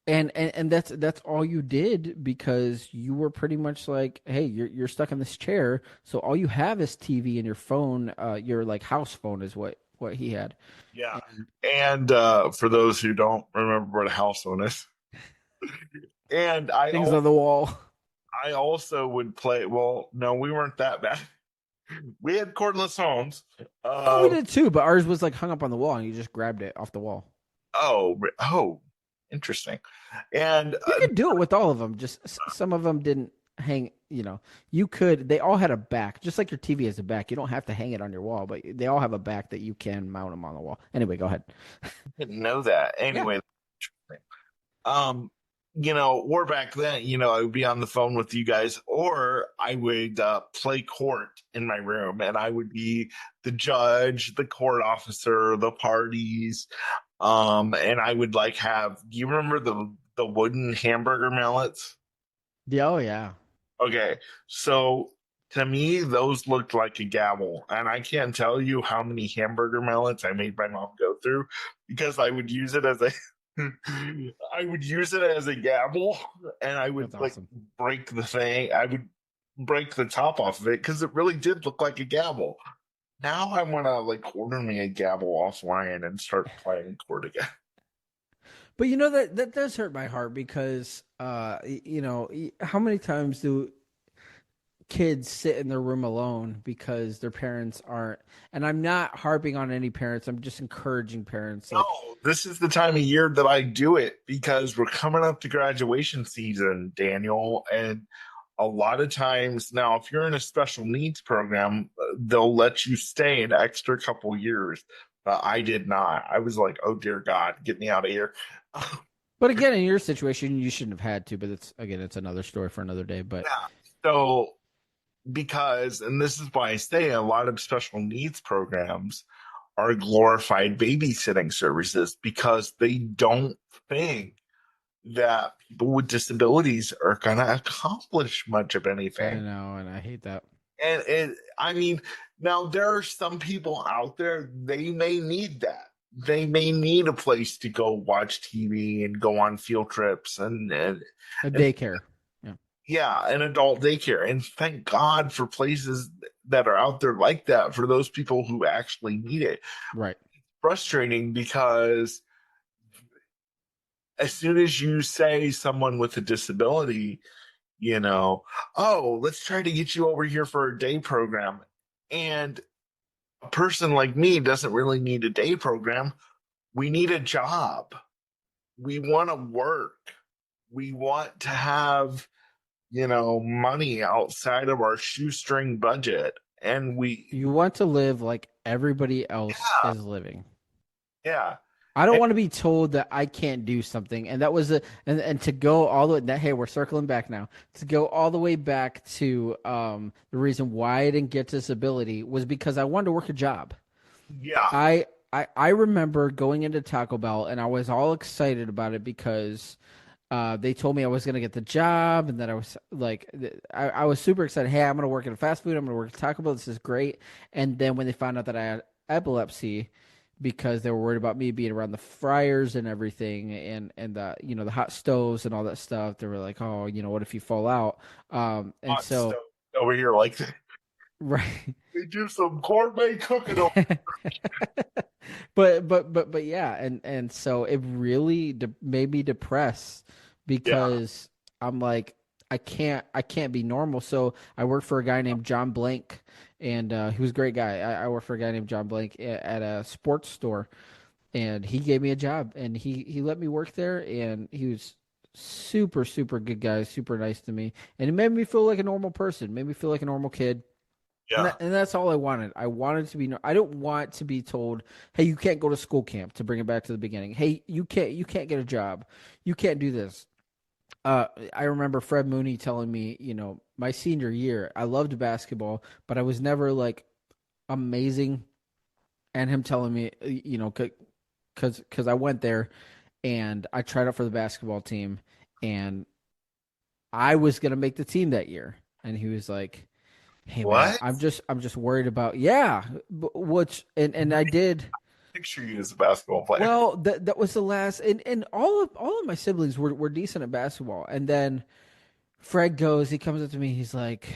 [SPEAKER 1] that's all you did because you were pretty much like, hey, you're stuck in this chair, so all you have is TV and your phone. Your like house phone is what he had.
[SPEAKER 3] yeah.
[SPEAKER 1] And
[SPEAKER 3] And for those who don't remember what a house phone is, and
[SPEAKER 1] things on the wall.
[SPEAKER 3] I also would play. Well, no, we weren't that bad. We had cordless phones.
[SPEAKER 1] Oh, we
[SPEAKER 3] Um,
[SPEAKER 1] did too, but ours was like hung up on the wall, and you just grabbed it off the wall.
[SPEAKER 3] oh, oh. Interesting. And
[SPEAKER 1] You could do it with all of them. Just some of them didn't hang. You could. They all had a back, just like your TV has a back. You don't have to hang it on your wall, but they all have a back that you can mount them on the wall. Anyway, go ahead.
[SPEAKER 3] didn't know that.
[SPEAKER 1] Yeah.
[SPEAKER 3] Anyway, um, or back then, I would be on the phone with you guys, or I would play court in my room, and I would be the judge, the court officer, the parties, and I would like have. Do you remember the wooden hamburger mallets?
[SPEAKER 1] Yeah. Oh yeah.
[SPEAKER 3] Okay, so to me, those looked like a gavel, and I can't tell you how many hamburger mallets I made my mom go through because I would use it as a I would use it as a gavel, and I would
[SPEAKER 1] That's
[SPEAKER 3] like
[SPEAKER 1] awesome.
[SPEAKER 3] break the thing. I would break the top off of it because it really did look like a gavel. Now I want to like order me a gavel offline and start playing court again.
[SPEAKER 1] But that does hurt my heart because how many times do kids sit in their room alone because their parents aren't, and I'm not harping on any parents, I'm just encouraging parents like,
[SPEAKER 3] No, this is the time of year that I do it because we're coming up to graduation season, Daniel. And a lot of times now, if you're in a special needs program, they'll let you stay an extra couple years. I did not. I was like, oh dear God, get me out of here.
[SPEAKER 1] but again, in your situation you shouldn't have had to, but it's another story for another day. But
[SPEAKER 3] Yeah. So, because, and this is why I say a lot of special needs programs are glorified babysitting services because they don't think that people with disabilities are going to accomplish much of
[SPEAKER 1] I
[SPEAKER 3] anything.
[SPEAKER 1] know, and I hate that.
[SPEAKER 3] And I mean, now there are some people out there, they may need that. They may need a place to go watch TV and go on field trips
[SPEAKER 1] A
[SPEAKER 3] and
[SPEAKER 1] daycare. Yeah.
[SPEAKER 3] yeah, an adult daycare. And thank God for places that are out there like that for those people who actually need it.
[SPEAKER 1] Right.
[SPEAKER 3] Frustrating because as soon as you say someone with a disability, let's try to get you over here for a day program. And a person like me doesn't really need a day program. We need a job. We want to work. We want to have, money outside of our shoestring budget. And
[SPEAKER 1] You want to live like everybody else
[SPEAKER 3] yeah,
[SPEAKER 1] is living.
[SPEAKER 3] yeah.
[SPEAKER 1] I don't
[SPEAKER 3] And,
[SPEAKER 1] want to be told that I can't do something. And that was and to go all the way that, hey, we're circling back now. To go all the way back to the reason why I didn't get disability was because I wanted to work a job.
[SPEAKER 3] yeah,
[SPEAKER 1] I remember going into Taco Bell and I was all excited about it because they told me I was going to get the job and that I was like, I was super excited. Hey, I'm going to work at a fast food. I'm going to work at Taco Bell. This is great. And then when they found out that I had epilepsy, because they were worried about me being around the fryers and everything, and the the hot stoves and all that stuff, they were like, oh, what if you fall out? And
[SPEAKER 3] hot
[SPEAKER 1] so
[SPEAKER 3] stove over here like
[SPEAKER 1] right.
[SPEAKER 3] they do some gourmet cooking over.
[SPEAKER 1] but yeah, and so it really made me depressed
[SPEAKER 3] Yeah,
[SPEAKER 1] because I'm like, I can't be normal. So I worked for a guy named John Blank, and he was a great guy. I worked for a guy named John Blank at a sports store, and he gave me a job, and he let me work there, and he was super super good guy, super nice to me, and it made me feel like a normal person, made me feel like a normal kid. And,
[SPEAKER 3] yeah,
[SPEAKER 1] that's all I wanted. I wanted to be. I don't want to be told, "Hey, you can't go to school camp." To bring it back to the beginning, hey, you can't get a job, you can't do this. I remember Fred Mooney telling me, my senior year, I loved basketball, but I was never like amazing. And him telling me, because I went there and I tried out for the basketball team, and I was gonna make the team that year, and he was like, hey man,
[SPEAKER 3] what?
[SPEAKER 1] I'm just worried about, yeah, which and I did.
[SPEAKER 3] Picture you as a basketball player.
[SPEAKER 1] Well, that was the last, and all of my siblings were decent at basketball, and then he comes up to me, he's like,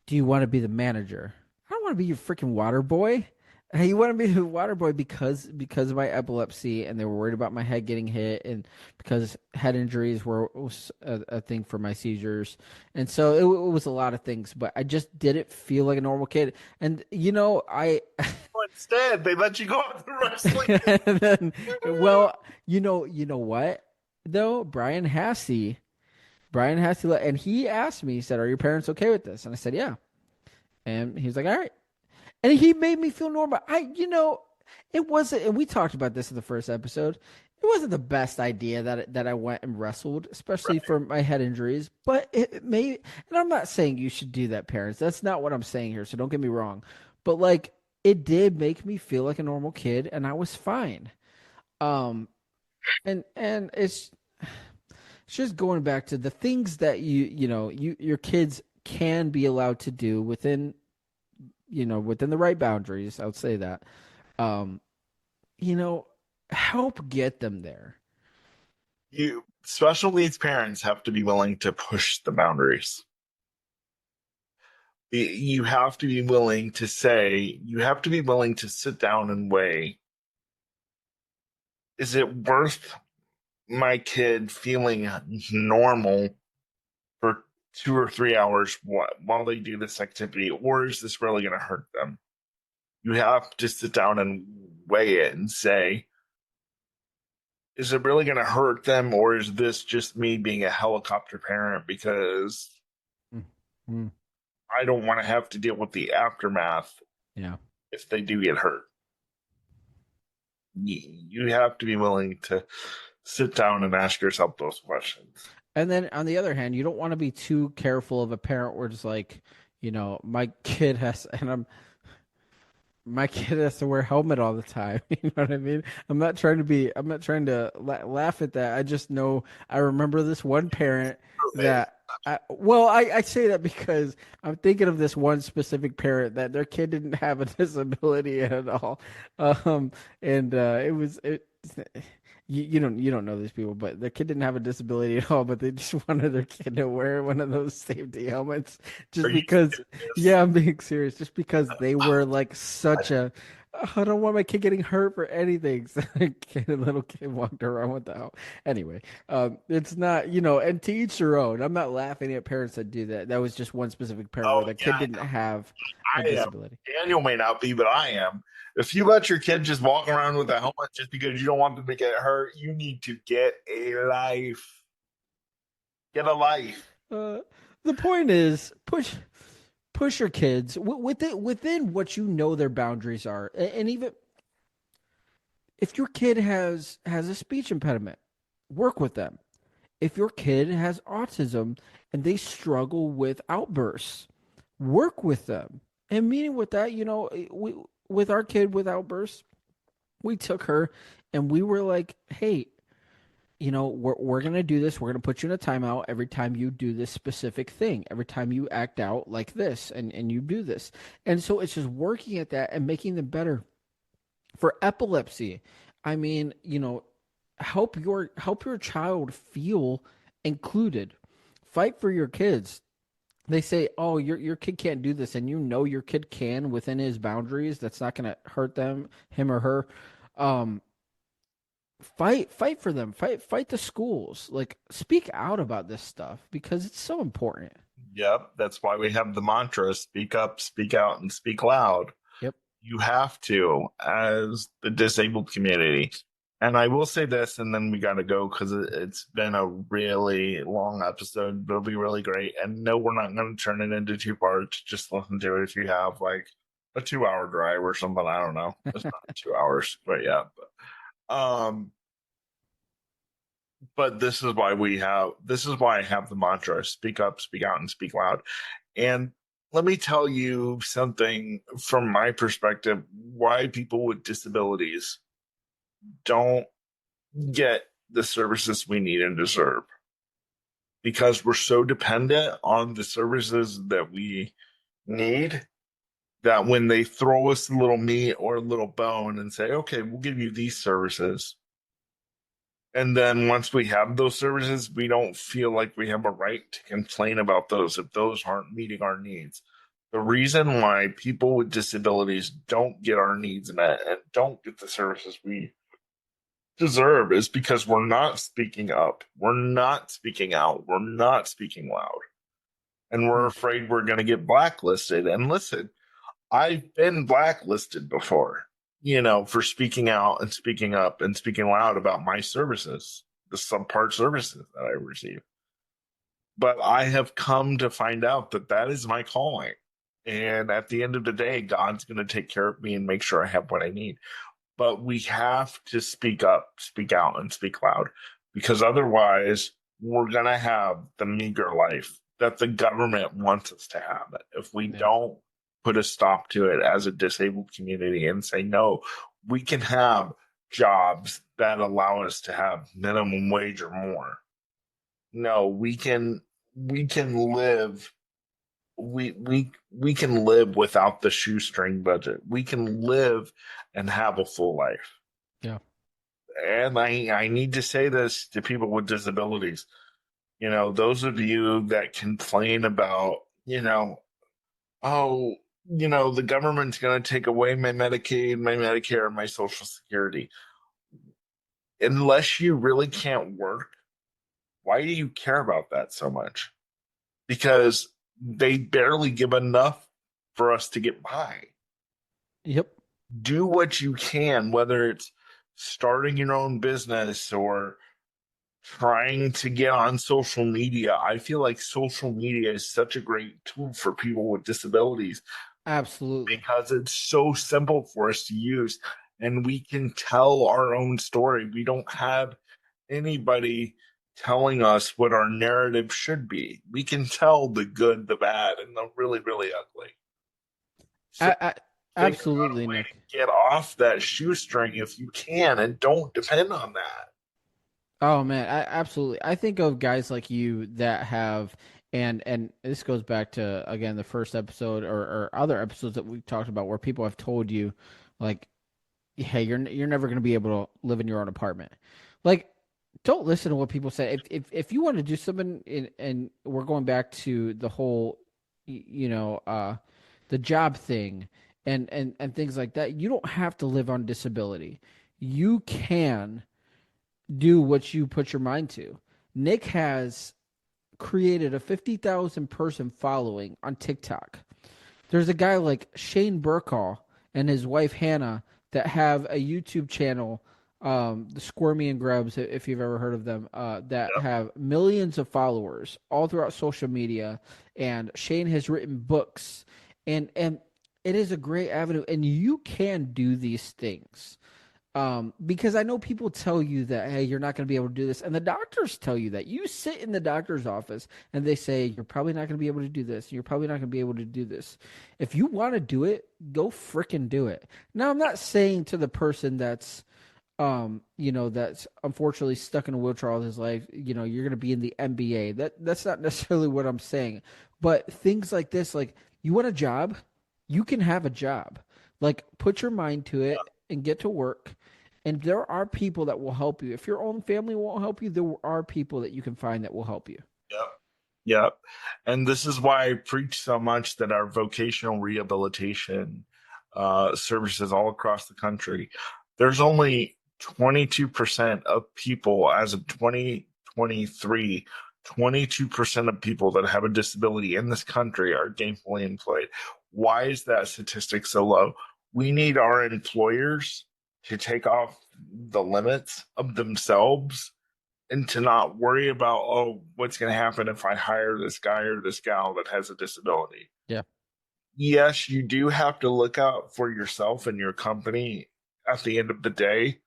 [SPEAKER 1] do you want to be the manager? I don't want to be your freaking water boy. Hey, you want to be the water boy because of my epilepsy, and they were worried about my head getting hit, and because head injuries was a thing for my seizures, and so it was a lot of things. But I just didn't feel like a normal kid, and I
[SPEAKER 3] instead. They let you go out to wrestling.
[SPEAKER 1] And then, well, you know what though? Brian Hassey, and he asked me, he said, "Are your parents okay with this?" And I said, "Yeah." And he was like, "All right." And he made me feel normal. It wasn't, and we talked about this in the first episode. It wasn't the best idea that I went and wrestled, especially
[SPEAKER 3] Right.
[SPEAKER 1] for my head injuries. But it made, and I'm not saying you should do that, parents. That's not what I'm saying here. So don't get me wrong. But like, it did make me feel like a normal kid, and I was fine. Um, and it's just going back to the things that your kids can be allowed to do within the right boundaries. I would say that. Um, you know, help get them there.
[SPEAKER 3] You special needs parents have to be willing to push the boundaries. You have to be willing to say, you have to be willing to sit down and weigh, is it worth my kid feeling normal for 2 or 3 hours while they do this activity, or is this really going to hurt them? You have to sit down and weigh it and say, is it really going to hurt them, or is this just me being a helicopter parent because
[SPEAKER 1] Mm-hmm.
[SPEAKER 3] I don't want to have to deal with the aftermath
[SPEAKER 1] Yeah.
[SPEAKER 3] if they do get hurt? You have to be willing to sit down and ask yourself those questions.
[SPEAKER 1] And then on the other hand, you don't want to be too careful of a parent where it's like, my kid has, and my kid has to wear a helmet all the time. You know what I mean? I'm not trying to laugh at that. I just know I remember this one parent that, I say that because I'm thinking of this one specific parent that their kid didn't have a disability at all. And you don't know these people, but their kid didn't have a disability at all, but they just wanted their kid to wear one of those safety helmets
[SPEAKER 3] Are
[SPEAKER 1] just
[SPEAKER 3] you
[SPEAKER 1] because.
[SPEAKER 3] serious?
[SPEAKER 1] Yeah, I'm being serious. Just because they were like such a, "Oh, I don't want my kid getting hurt for anything." So a little kid walked around with the helmet. Anyway, it's not, and to each their own. I'm not laughing at parents that do that. That was just one specific parent
[SPEAKER 3] Oh,
[SPEAKER 1] where the
[SPEAKER 3] yeah,
[SPEAKER 1] kid didn't have a
[SPEAKER 3] I am.
[SPEAKER 1] disability.
[SPEAKER 3] Daniel may not be, but I am. If you let your kid just walk around with a helmet just because you don't want them to get hurt, you need to get a life. Get a life.
[SPEAKER 1] Uh, the point is push your kids within what their boundaries are, and even if your kid has a speech impediment, work with them. If your kid has autism and they struggle with outbursts, work with them. And meaning with that, we with our kid with outbursts, we took her and we were like, "Hey, we're gonna do this. We're gonna put you in a timeout every time you do this specific thing. Every time you act out like this, and you do this." And so it's just working at that and making them better. For epilepsy, I mean, help your child feel included. Fight for your kids. They say, "Oh, your kid can't do this," and your kid can within his boundaries. That's not going to hurt him or her. Um, fight for them. Fight the schools. Like, speak out about this stuff because it's so important.
[SPEAKER 3] Yep, that's why we have the mantra: speak up, speak out, and speak loud.
[SPEAKER 1] Yep.
[SPEAKER 3] You have to, as the disabled community. And I will say this, and then we got to go because it's been a really long episode. It'll be really great. And no, we're not going to turn it into two parts. Just listen to it if you have like a 2 hour drive or something. I don't know. It's not 2 hours, but yeah. But this is why I have the mantra: speak up, speak out, and speak loud. And let me tell you something from my perspective: why people with disabilities don't get the services we need and deserve, because we're so dependent on the services that we need, that when they throw us a little meat or a little bone and say, okay, we'll give you these services, and then once we have those services, we don't feel like we have a right to complain about those if those aren't meeting our needs. The reason why people with disabilities don't get our needs met and don't get the services we deserve is because we're not speaking up, we're not speaking out, we're not speaking loud, and we're afraid we're going to get blacklisted. And listen, I've been blacklisted before. for speaking out and speaking up and speaking loud about my services, the subpart services that I receive. But I have come to find out that that is my calling. And at the end of the day, God's going to take care of me and make sure I have what I need. But we have to speak up, speak out, and speak loud, because otherwise we're going to have the meager life that the government wants us to have if we
[SPEAKER 1] Yeah.
[SPEAKER 3] don't put a stop to it as a disabled community and say, no, we can have jobs that allow us to have minimum wage or more. No, we can live we can live without the shoestring budget. We can live and have a full life.
[SPEAKER 1] Yeah.
[SPEAKER 3] And I need to say this to people with disabilities. Those of you that complain about, oh, the government's going to take away my Medicaid, my Medicare, my Social Security. Unless you really can't work, why do you care about that so much? Because they barely give enough for us to get by.
[SPEAKER 1] Yep.
[SPEAKER 3] Do what you can, whether it's starting your own business or trying to get on social media. I feel like social media is such a great tool for people with disabilities
[SPEAKER 1] Absolutely.
[SPEAKER 3] because it's so simple for us to use and we can tell our own story. We don't have anybody telling us what our narrative should be. We can tell the good, the bad, and the really, really ugly. So
[SPEAKER 1] I,
[SPEAKER 3] figure out a
[SPEAKER 1] absolutely,
[SPEAKER 3] way
[SPEAKER 1] Nick.
[SPEAKER 3] to get off that shoestring if you can and don't depend on that.
[SPEAKER 1] Oh man, absolutely. I think of guys like you that have, and this goes back to again the first episode or other episodes that we've talked about where people have told you, like, hey, you're never going to be able to live in your own apartment. Like, don't listen to what people say. If you want to do something, and we're going back to the whole, the job thing, and things like that. You don't have to live on disability. You can do what you put your mind to. Nick has created a 50,000 person following on TikTok. There's a guy like Shane Burkall and his wife Hannah that have a YouTube channel, the Squirmy and Grubs, if you've ever heard of them, that
[SPEAKER 3] Yep.
[SPEAKER 1] have millions of followers all throughout social media. And Shane has written books, and it is a great avenue, and you can do these things. Because I know people tell you that, hey, you're not going to be able to do this. And the doctors tell you that. You sit in the doctor's office and they say, you're probably not going to be able to do this. You're probably not going to be able to do this. If you want to do it, go fricking do it. Now, I'm not saying to the person that's unfortunately stuck in a wheelchair all his life, you're going to be in the NBA. That's not necessarily what I'm saying. But things like this, like, you want a job, you can have a job. Like, put your mind to it and get to work. And there are people that will help you. If your own family won't help you, there are people that you can find that will help you.
[SPEAKER 3] Yep. Yep. And this is why I preach so much that our vocational rehabilitation services all across the country, there's only 22% of people as of 2023, 22% of people that have a disability in this country are gainfully employed. Why is that statistic so low? We need our employers to take off the limits of themselves and to not worry about, oh, what's going to happen if I hire this guy or this gal that has a disability.
[SPEAKER 1] Yeah.
[SPEAKER 3] Yes, you do have to look out for yourself and your company at the end of the day,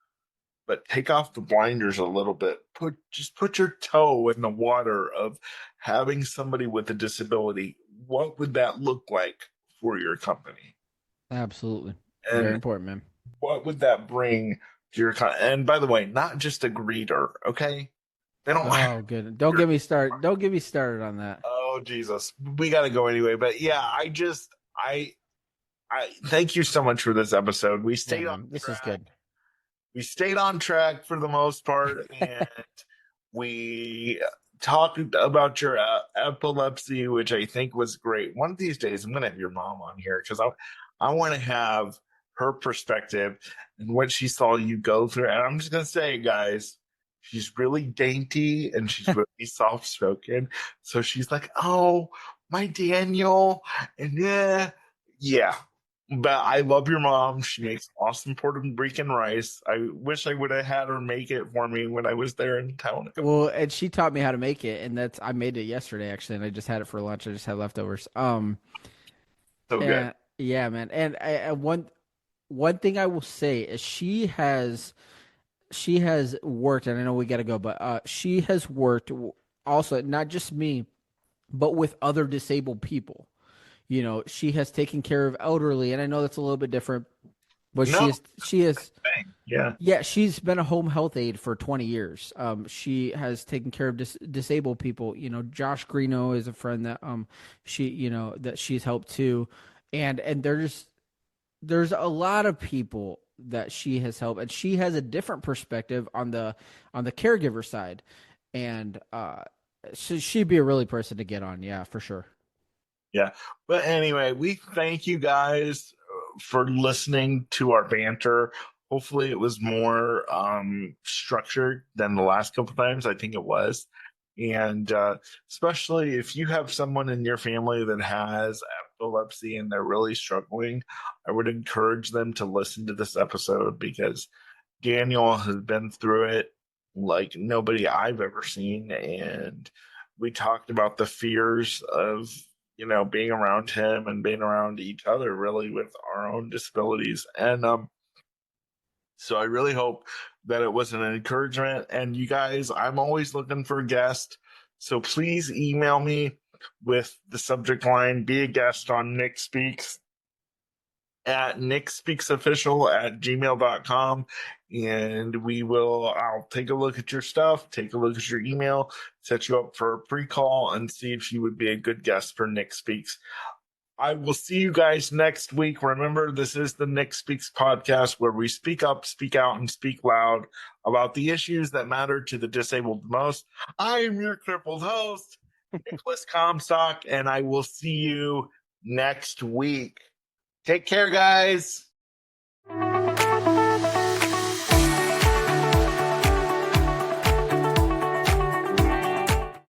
[SPEAKER 3] but take off the blinders a little bit. Put your toe in the water of having somebody with a disability. What would that look like for your company?
[SPEAKER 1] Absolutely. Very
[SPEAKER 3] And
[SPEAKER 1] important, man.
[SPEAKER 3] what would that bring to your and by the way, not just a greeter, okay? They don't
[SPEAKER 1] Oh, good. Don't get me started. Don't get me started on that.
[SPEAKER 3] Oh Jesus. We gotta go anyway. But yeah, I thank you so much for this episode. We
[SPEAKER 1] Yeah,
[SPEAKER 3] stayed on
[SPEAKER 1] man. This is
[SPEAKER 3] track.
[SPEAKER 1] good.
[SPEAKER 3] We stayed on track for the most part, and we talked about your epilepsy, which I think was great. One of these days, I'm going to have your mom on here because I want to have her perspective and what she saw you go through. And I'm just going to say, guys, she's really dainty and she's really soft spoken. So she's like, "Oh, my Daniel," and yeah. But I love your mom. She makes awesome Puerto Rican rice. I wish I would have had her make it for me when I was there in town a couple
[SPEAKER 1] Well,
[SPEAKER 3] months.
[SPEAKER 1] and she taught me how to make it, and that's I made it yesterday actually, and I just had it for lunch. I just had leftovers.
[SPEAKER 3] So good.
[SPEAKER 1] And yeah, man. And one thing I will say is she has worked, and I know we got to go, but she has worked also not just me, but with other disabled people. She has taken care of elderly, and I know that's a little bit different, but
[SPEAKER 3] No,
[SPEAKER 1] she is
[SPEAKER 3] thing. Yeah.
[SPEAKER 1] yeah, she's been a home health aide for 20 years. She has taken care of disabled people. Josh Greeno is a friend that that she's helped too, and there's a lot of people that she has helped, and she has a different perspective on the caregiver side, and she'd be a really person to get on, yeah, for sure.
[SPEAKER 3] Yeah. But anyway, we thank you guys for listening to our banter. Hopefully, it was more structured than the last couple times. I think it was. And especially if you have someone in your family that has epilepsy and they're really struggling, I would encourage them to listen to this episode because Daniel has been through it like nobody I've ever seen. And we talked about the fears of, being around him and being around each other really with our own disabilities. And so I really hope that it was an encouragement. And you guys, I'm always looking for a guest. So please email me with the subject line, be a guest on Nick Speaks at nickspeaksofficial@gmail.com, and I'll take a look at your stuff, take a look at your email, set you up for a pre-call and see if you would be a good guest for Nick Speaks. I will see you guys next week. Remember, this is the Nick Speaks podcast where we speak up, speak out, and speak loud about the issues that matter to the disabled most. I am your crippled host, Nicolas Comstock, and I will see you next week. Take care, guys.